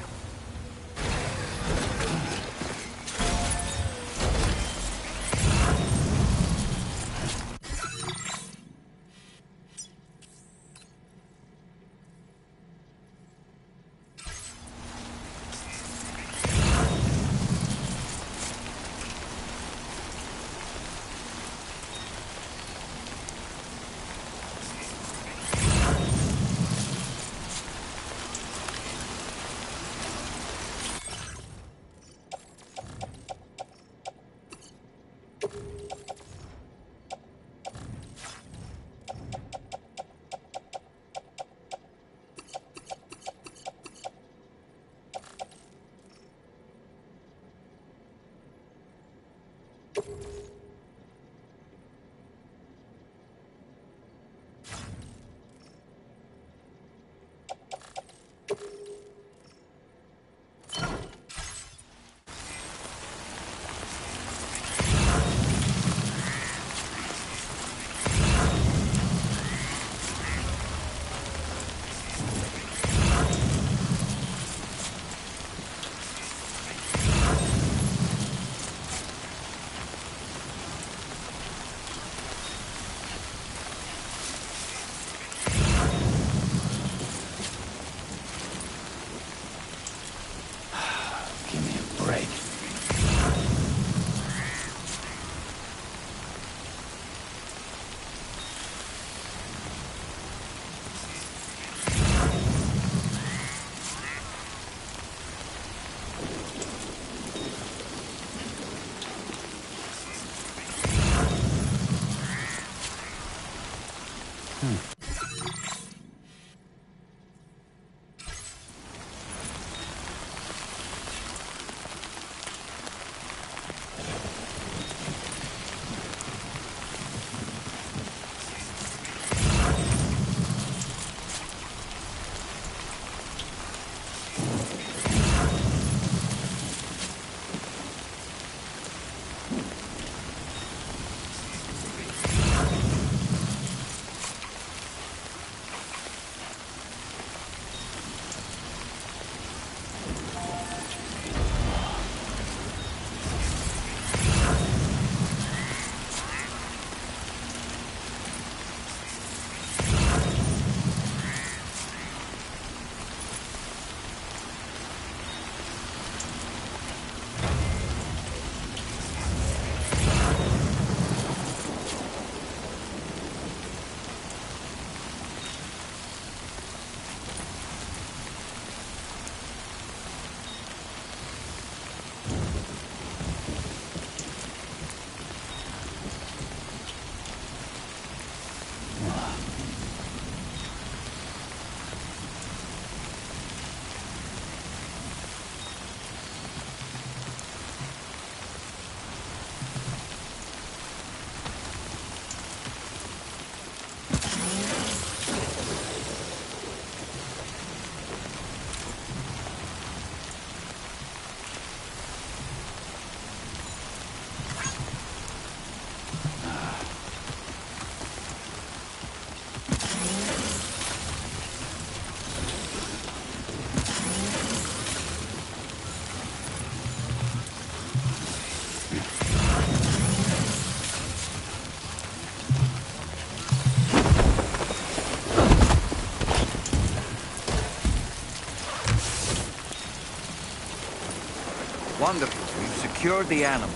Wonderful. We've secured the animal.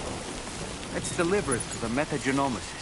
Let's deliver it to the metagenomicist.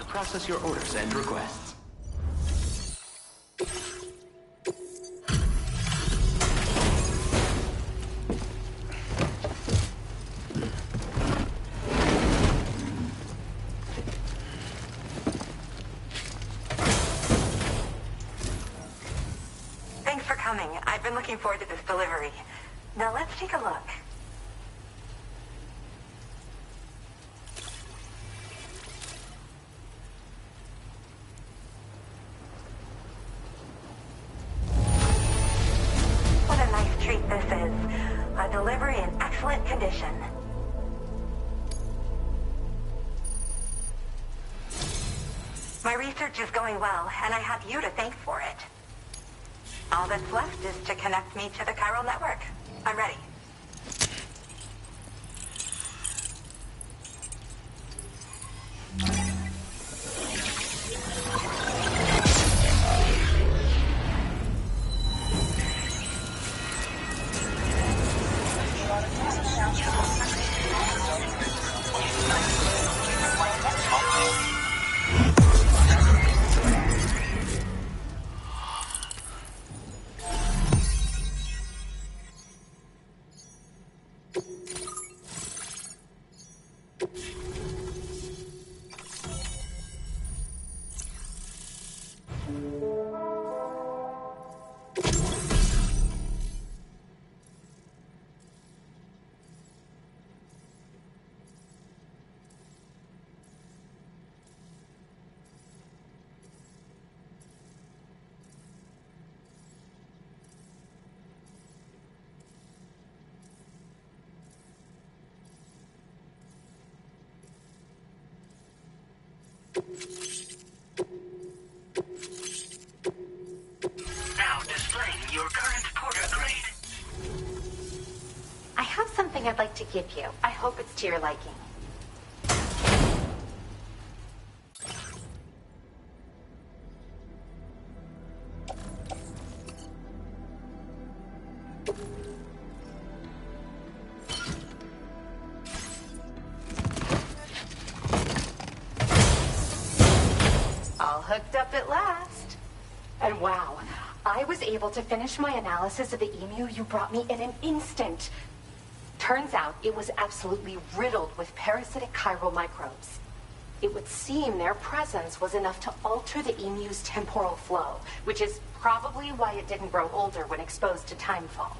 Process your orders and requests. Thanks for coming. I've been looking forward to this delivery. Now let's take a look. What a nice treat this is. A delivery in excellent condition. My research is going well, and I have you to thank for it. All that's left is to connect me to the chiral network. I'm ready. Now displaying your current Porter grade. I have something I'd like to give you. I hope it's to your liking. All hooked up at last. And wow, I was able to finish my analysis of the emu you brought me in an instant. Turns out it was absolutely riddled with parasitic chiral microbes. It would seem their presence was enough to alter the emu's temporal flow, which is probably why it didn't grow older when exposed to timefall.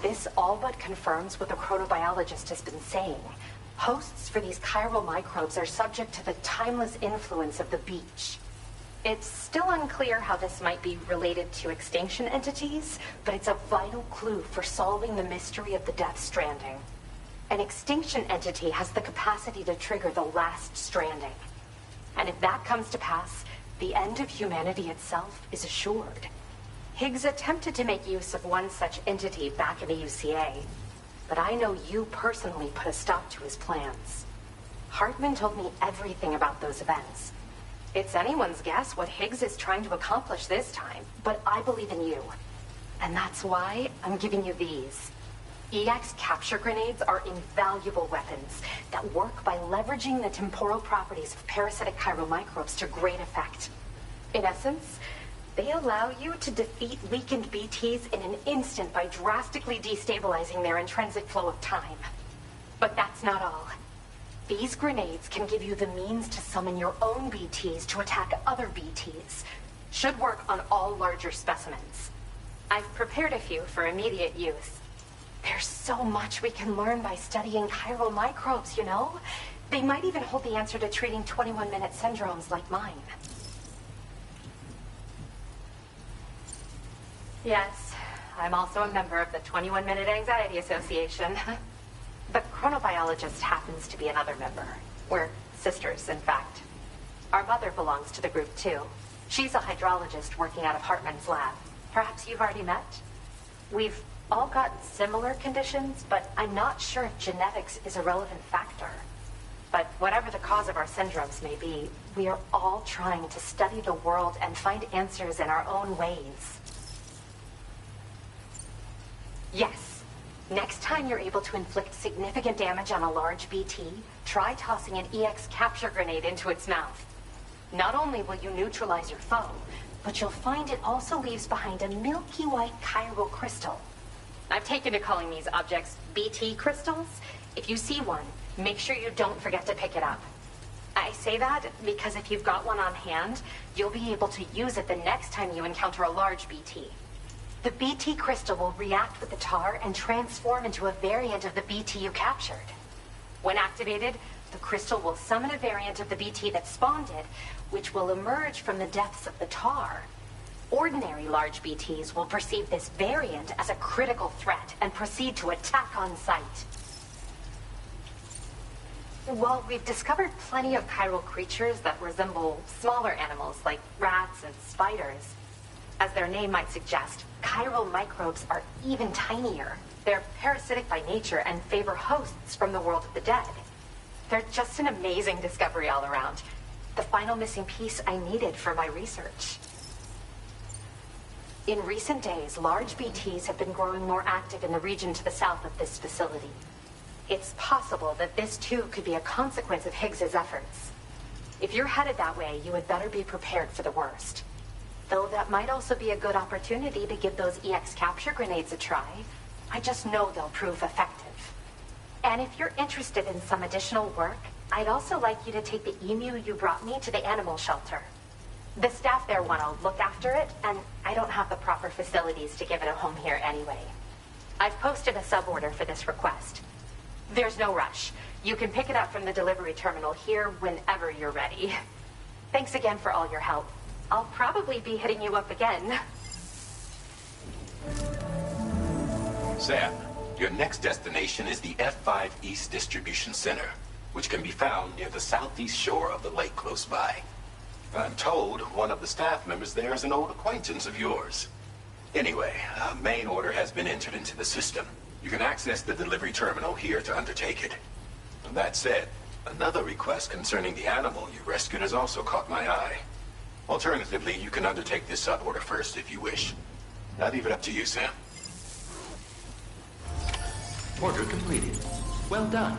This all but confirms what the chronobiologist has been saying. Hosts for these chiral microbes are subject to the timeless influence of the beach. It's still unclear how this might be related to extinction entities, but it's a vital clue for solving the mystery of the Death Stranding. An extinction entity has the capacity to trigger the last stranding. And if that comes to pass, the end of humanity itself is assured. Higgs attempted to make use of one such entity back in the UCA, but I know you personally put a stop to his plans. Hartman told me everything about those events. It's anyone's guess what Higgs is trying to accomplish this time, but I believe in you. And that's why I'm giving you these. EX capture grenades are invaluable weapons that work by leveraging the temporal properties of parasitic chiral microbes to great effect. In essence, they allow you to defeat weakened BTs in an instant by drastically destabilizing their intrinsic flow of time. But that's not all. These grenades can give you the means to summon your own BTs to attack other BTs. Should work on all larger specimens. I've prepared a few for immediate use. There's so much we can learn by studying chiral microbes, you know? They might even hold the answer to treating 21-minute syndromes like mine. Yes, I'm also a member of the 21-Minute Anxiety Association. The chronobiologist happens to be another member. We're sisters, in fact. Our mother belongs to the group, too. She's a hydrologist working out of Hartman's lab. Perhaps you've already met? We've all got similar conditions, but I'm not sure if genetics is a relevant factor. But whatever the cause of our syndromes may be, we are all trying to study the world and find answers in our own ways. Yes. Next time you're able to inflict significant damage on a large BT, try tossing an EX capture grenade into its mouth. Not only will you neutralize your foe, but you'll find it also leaves behind a milky white chiral crystal. I've taken to calling these objects BT crystals. If you see one, make sure you don't forget to pick it up. I say that because if you've got one on hand, you'll be able to use it the next time you encounter a large BT. The BT crystal will react with the tar and transform into a variant of the BT you captured. When activated, the crystal will summon a variant of the BT that spawned it, which will emerge from the depths of the tar. Ordinary large BTs will perceive this variant as a critical threat and proceed to attack on sight. Well, we've discovered plenty of chiral creatures that resemble smaller animals like rats and spiders. As their name might suggest, chiral microbes are even tinier. They're parasitic by nature and favor hosts from the world of the dead. They're just an amazing discovery all around. The final missing piece I needed for my research. In recent days, large BTs have been growing more active in the region to the south of this facility. It's possible that this too could be a consequence of Higgs's efforts. If you're headed that way, you had better be prepared for the worst. Though that might also be a good opportunity to give those EX capture grenades a try. I just know they'll prove effective. And if you're interested in some additional work, I'd also like you to take the emu you brought me to the animal shelter. The staff there want to look after it, and I don't have the proper facilities to give it a home here anyway. I've posted a sub-order for this request. There's no rush. You can pick it up from the delivery terminal here whenever you're ready. Thanks again for all your help. I'll probably be hitting you up again. Sam, your next destination is the F5 East Distribution Center, which can be found near the southeast shore of the lake close by. I'm told one of the staff members there is an old acquaintance of yours. Anyway, a main order has been entered into the system. You can access the delivery terminal here to undertake it. That said, another request concerning the animal you rescued has also caught my eye. Alternatively, you can undertake this sub-order first if you wish. I leave it up to you, Sam. Order completed. Well done.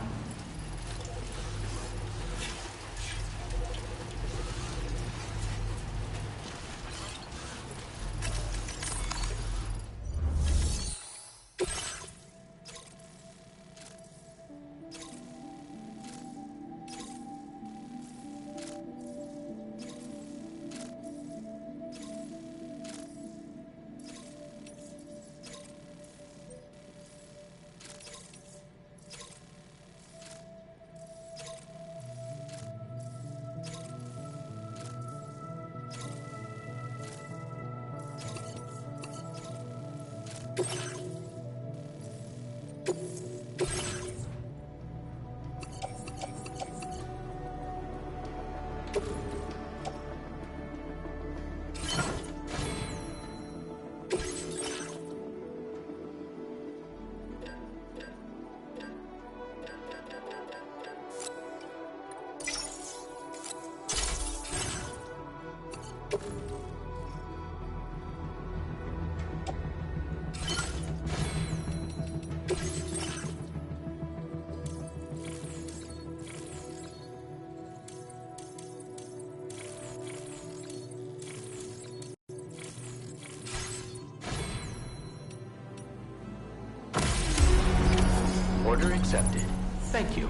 Order accepted. Thank you.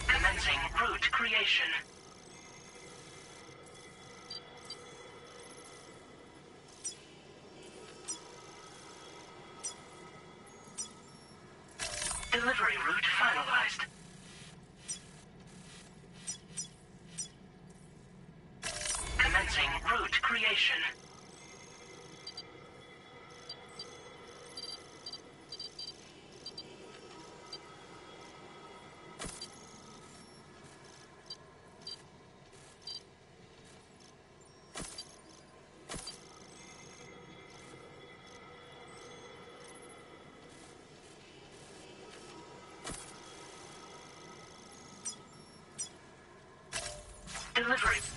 Commencing route creation. Delivery route finalized. delivery.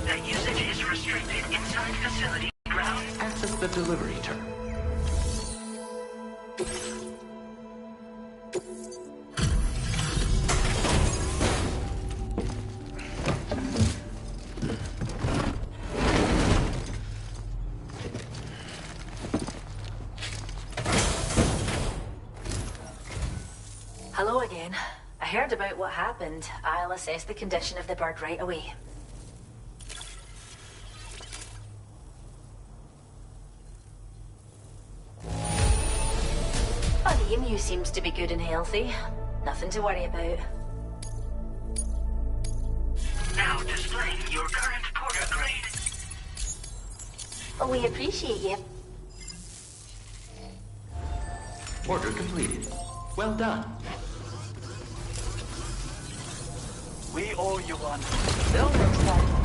that usage is restricted inside facility grounds. Access the delivery terminal. Hello again. I heard about what happened. I'll assess the condition of the bird right away. Oh, the emu seems to be good and healthy. Nothing to worry about. Now displaying your current porter grade. Oh, we appreciate you. Order completed. Well done. We owe you one. Till next time.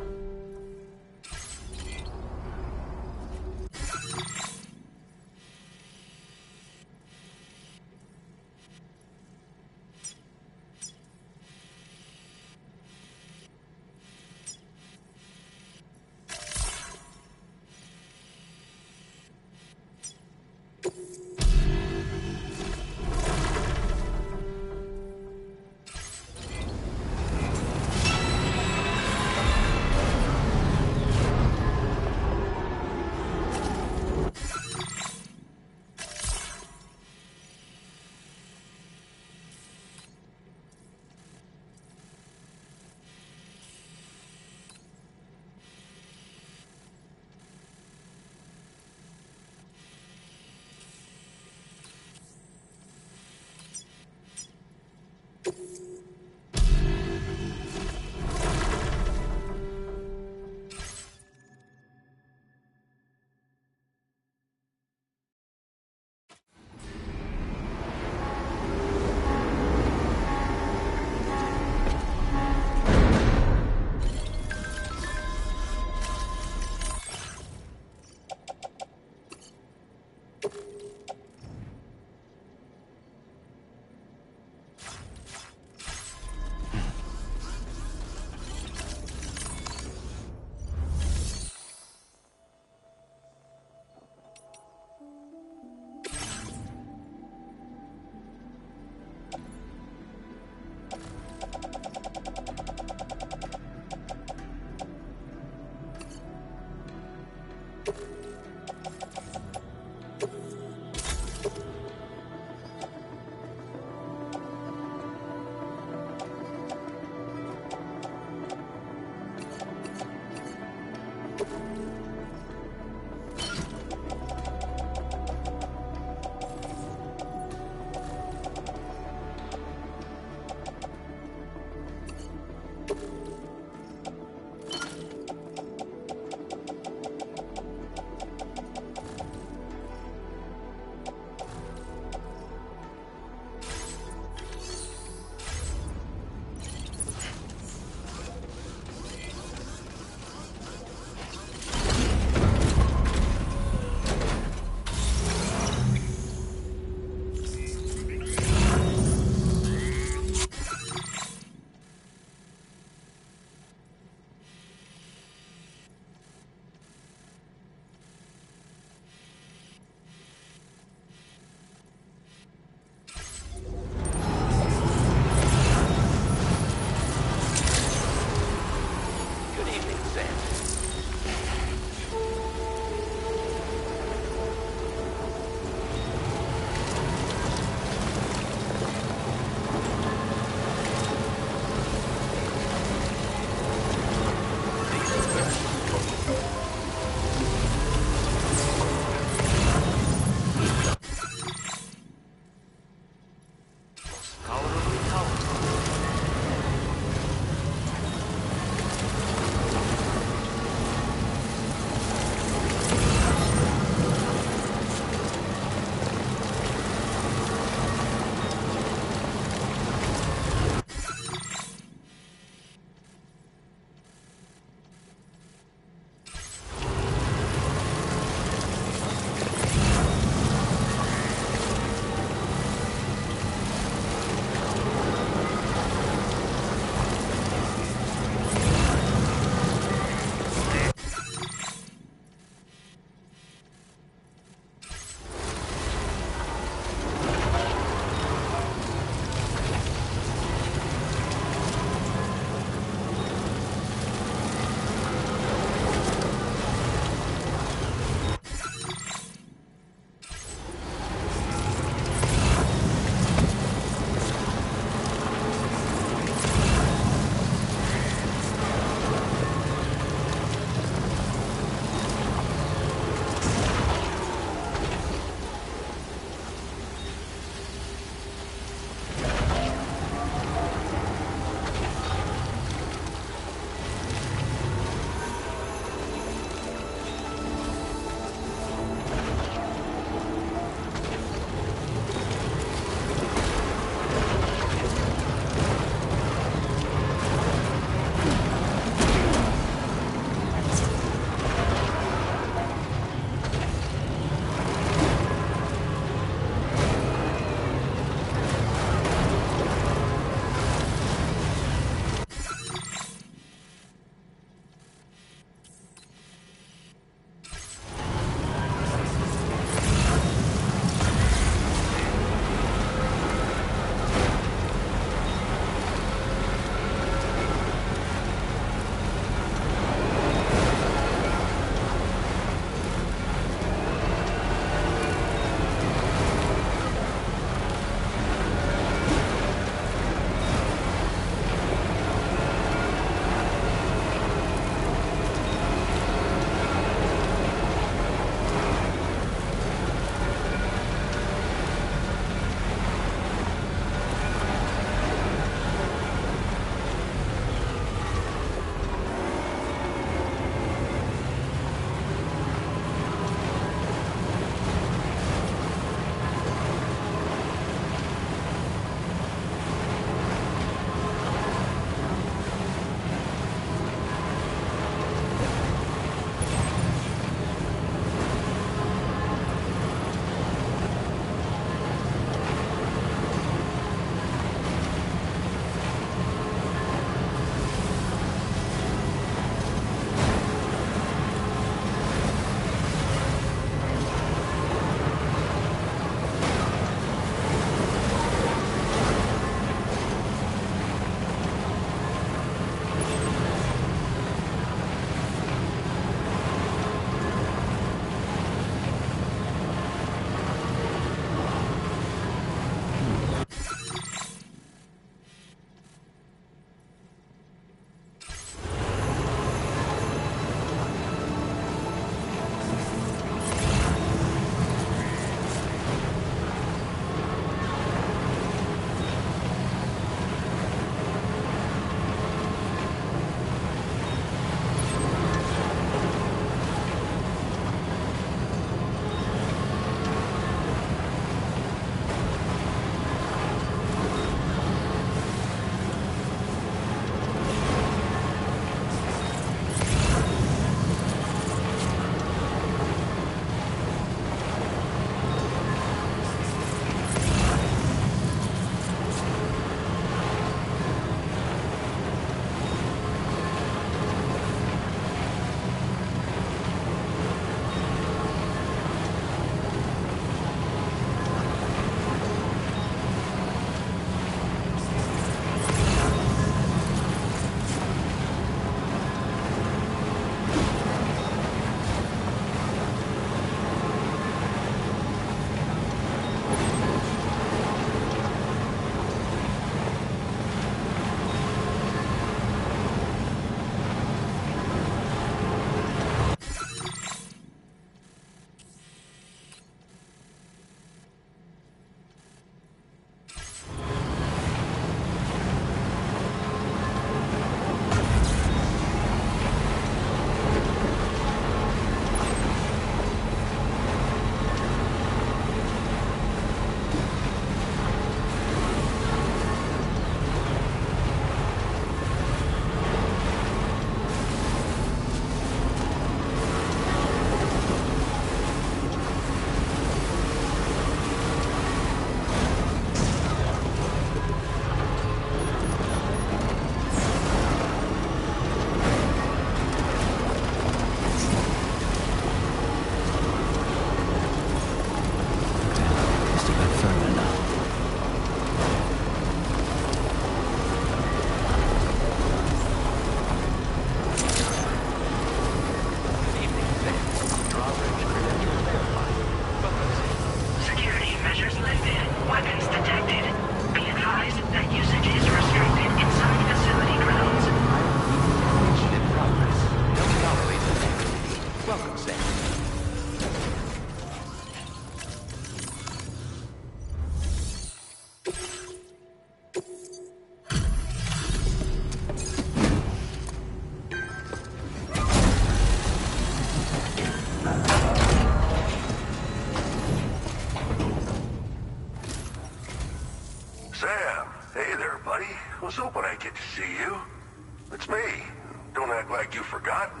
forgotten?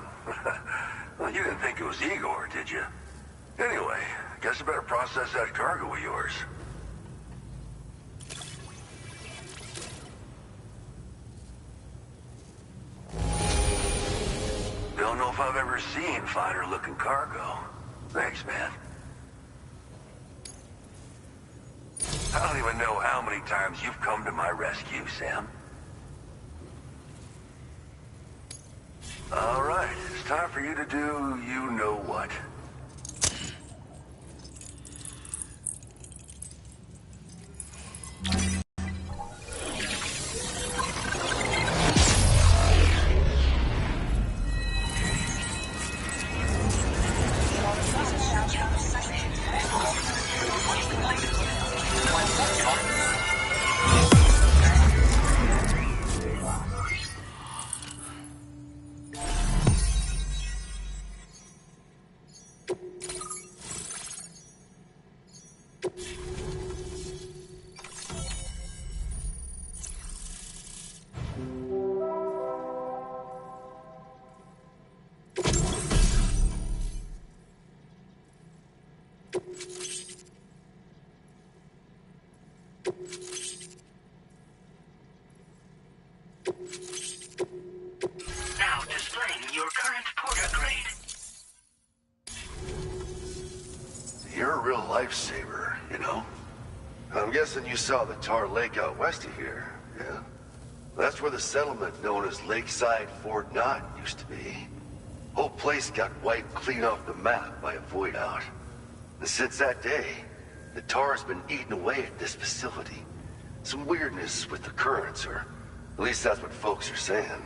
Well, you didn't think it was Igor, did you? Anyway, guess I better process that cargo of yours. Don't know if I've ever seen finer looking cargo. Thanks, man. I don't even know how many times you've come to my rescue, Sam. All right, it's time for you to do you-know-what. Now displaying your current porter grade. You're a real lifesaver, you know? I'm guessing you saw the Tar Lake out west of here, yeah? That's where the settlement known as Lakeside Fort Knott used to be. Whole place got wiped clean off the map by a void out. And since that day, the Tar's been eating away at this facility. Some weirdness with the currents, or at least that's what folks are saying.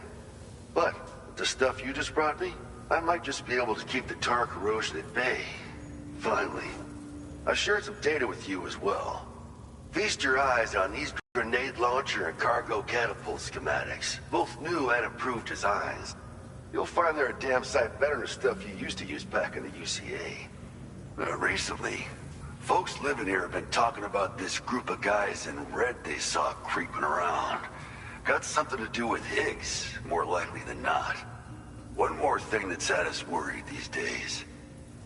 But with the stuff you just brought me, I might just be able to keep the Tar corrosion at bay. Finally. I shared some data with you as well. Feast your eyes on these grenade launcher and cargo catapult schematics, both new and improved designs. You'll find they're a damn sight better than stuff you used to use back in the UCA. Recently, folks living here have been talking about this group of guys in red they saw creeping around. Got something to do with Higgs, more likely than not. One more thing that's had us worried these days.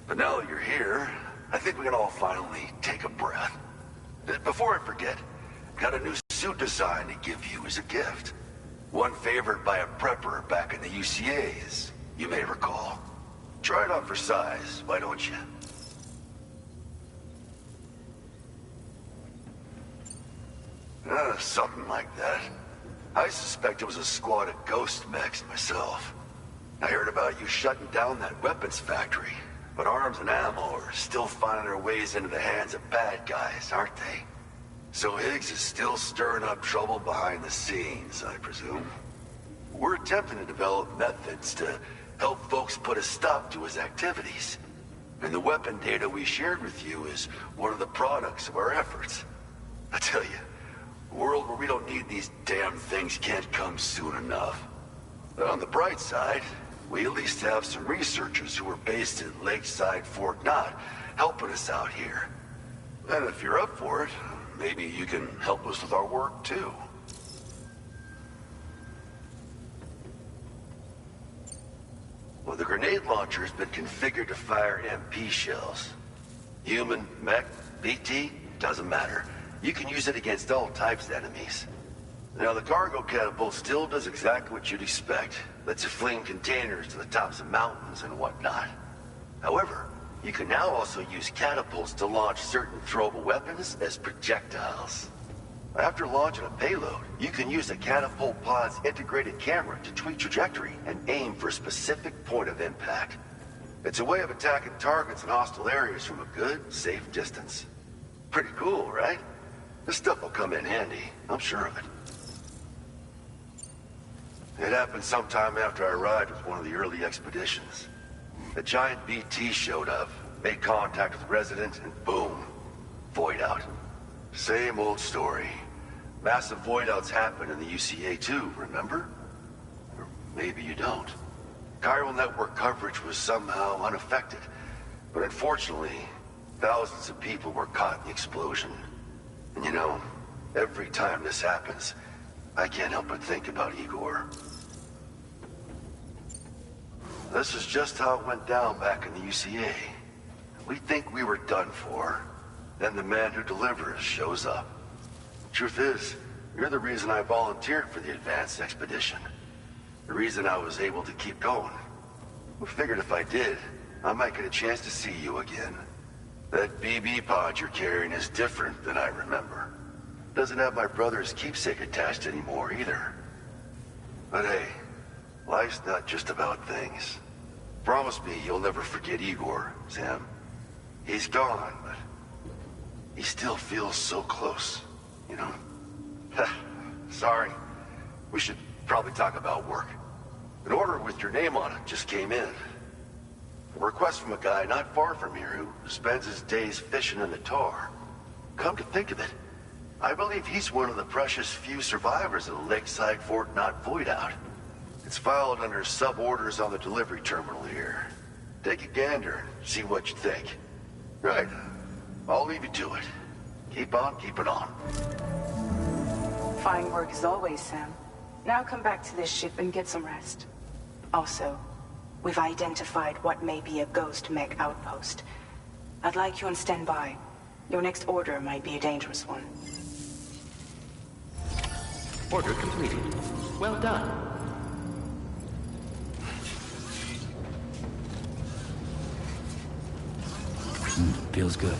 But now that you're here, I think we can all finally take a breath. Before I forget, got a new suit design to give you as a gift. One favored by a prepper back in the UCA, as you may recall. Try it on for size, why don't you? Something like that. I suspect it was a squad of ghost mechs myself. I heard about you shutting down that weapons factory, but arms and ammo are still finding their ways into the hands of bad guys, aren't they? So Higgs is still stirring up trouble behind the scenes, I presume. We're attempting to develop methods to help folks put a stop to his activities. And the weapon data we shared with you is one of the products of our efforts. I tell you, a world where we don't need these damn things can't come soon enough. But on the bright side, we at least have some researchers who are based at Lakeside Fort Knott helping us out here. And if you're up for it, maybe you can help us with our work too. Well, the grenade launcher has been configured to fire MP shells. Human, mech, BT, doesn't matter. You can use it against all types of enemies. Now, the cargo catapult still does exactly what you'd expect. Lets you fling containers to the tops of mountains and whatnot. However, you can now also use catapults to launch certain throwable weapons as projectiles. After launching a payload, you can use the catapult pod's integrated camera to tweak trajectory and aim for a specific point of impact. It's a way of attacking targets in hostile areas from a good, safe distance. Pretty cool, right? This stuff will come in handy, I'm sure of it. It happened sometime after I arrived with one of the early expeditions. A giant BT showed up, made contact with residents, and boom, void out. Same old story. Massive void outs happen in the UCA too, remember? Or maybe you don't. Chiral network coverage was somehow unaffected, but unfortunately, thousands of people were caught in the explosion. And you know, every time this happens, I can't help but think about Igor. This is just how it went down back in the UCA. We think we were done for. Then the man who delivers shows up. Truth is, you're the reason I volunteered for the advanced expedition. The reason I was able to keep going. We figured if I did, I might get a chance to see you again. That BB pod you're carrying is different than I remember. Doesn't have my brother's keepsake attached anymore either. But hey, life's not just about things. Promise me you'll never forget Igor, Sam. He's gone, but he still feels so close, you know? Sorry. We should probably talk about work. An order with your name on it just came in. A request from a guy not far from here who spends his days fishing in the tar. Come to think of it, I believe he's one of the precious few survivors of the Lakeside Fort Knott void out. It's filed under sub-orders on the delivery terminal here. Take a gander and see what you think. Right. I'll leave you to it. Keep on keeping on. Fine work as always, Sam. Now come back to this ship and get some rest. Also, we've identified what may be a ghost mech outpost. I'd like you on standby. Your next order might be a dangerous one. Order completed. Well done. Feels good.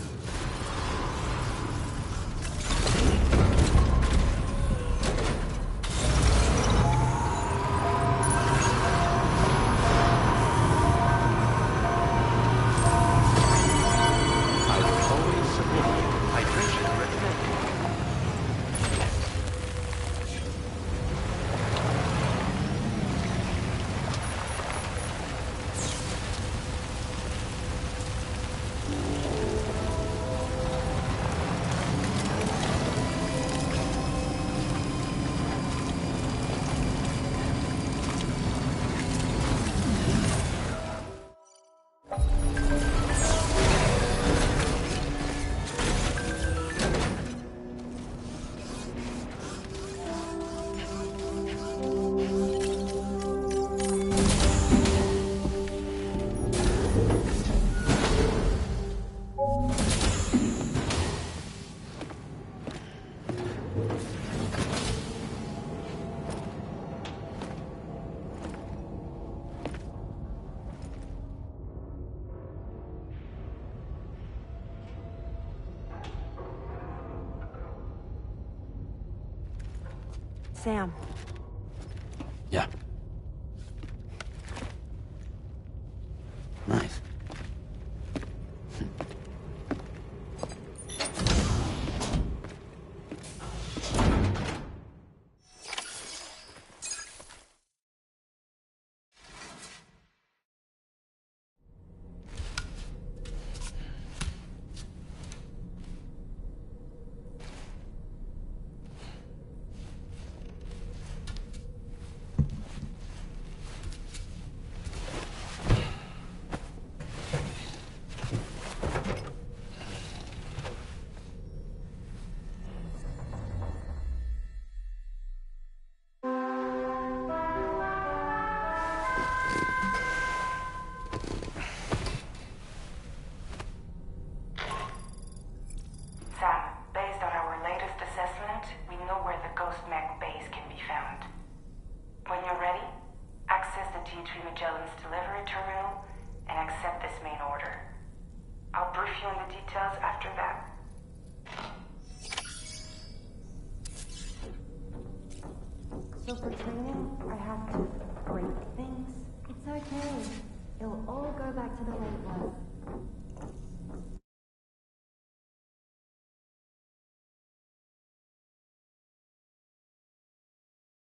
Sam. Yeah. Nice. So for training, I have to break things? It's okay. It'll all go back to the way it was.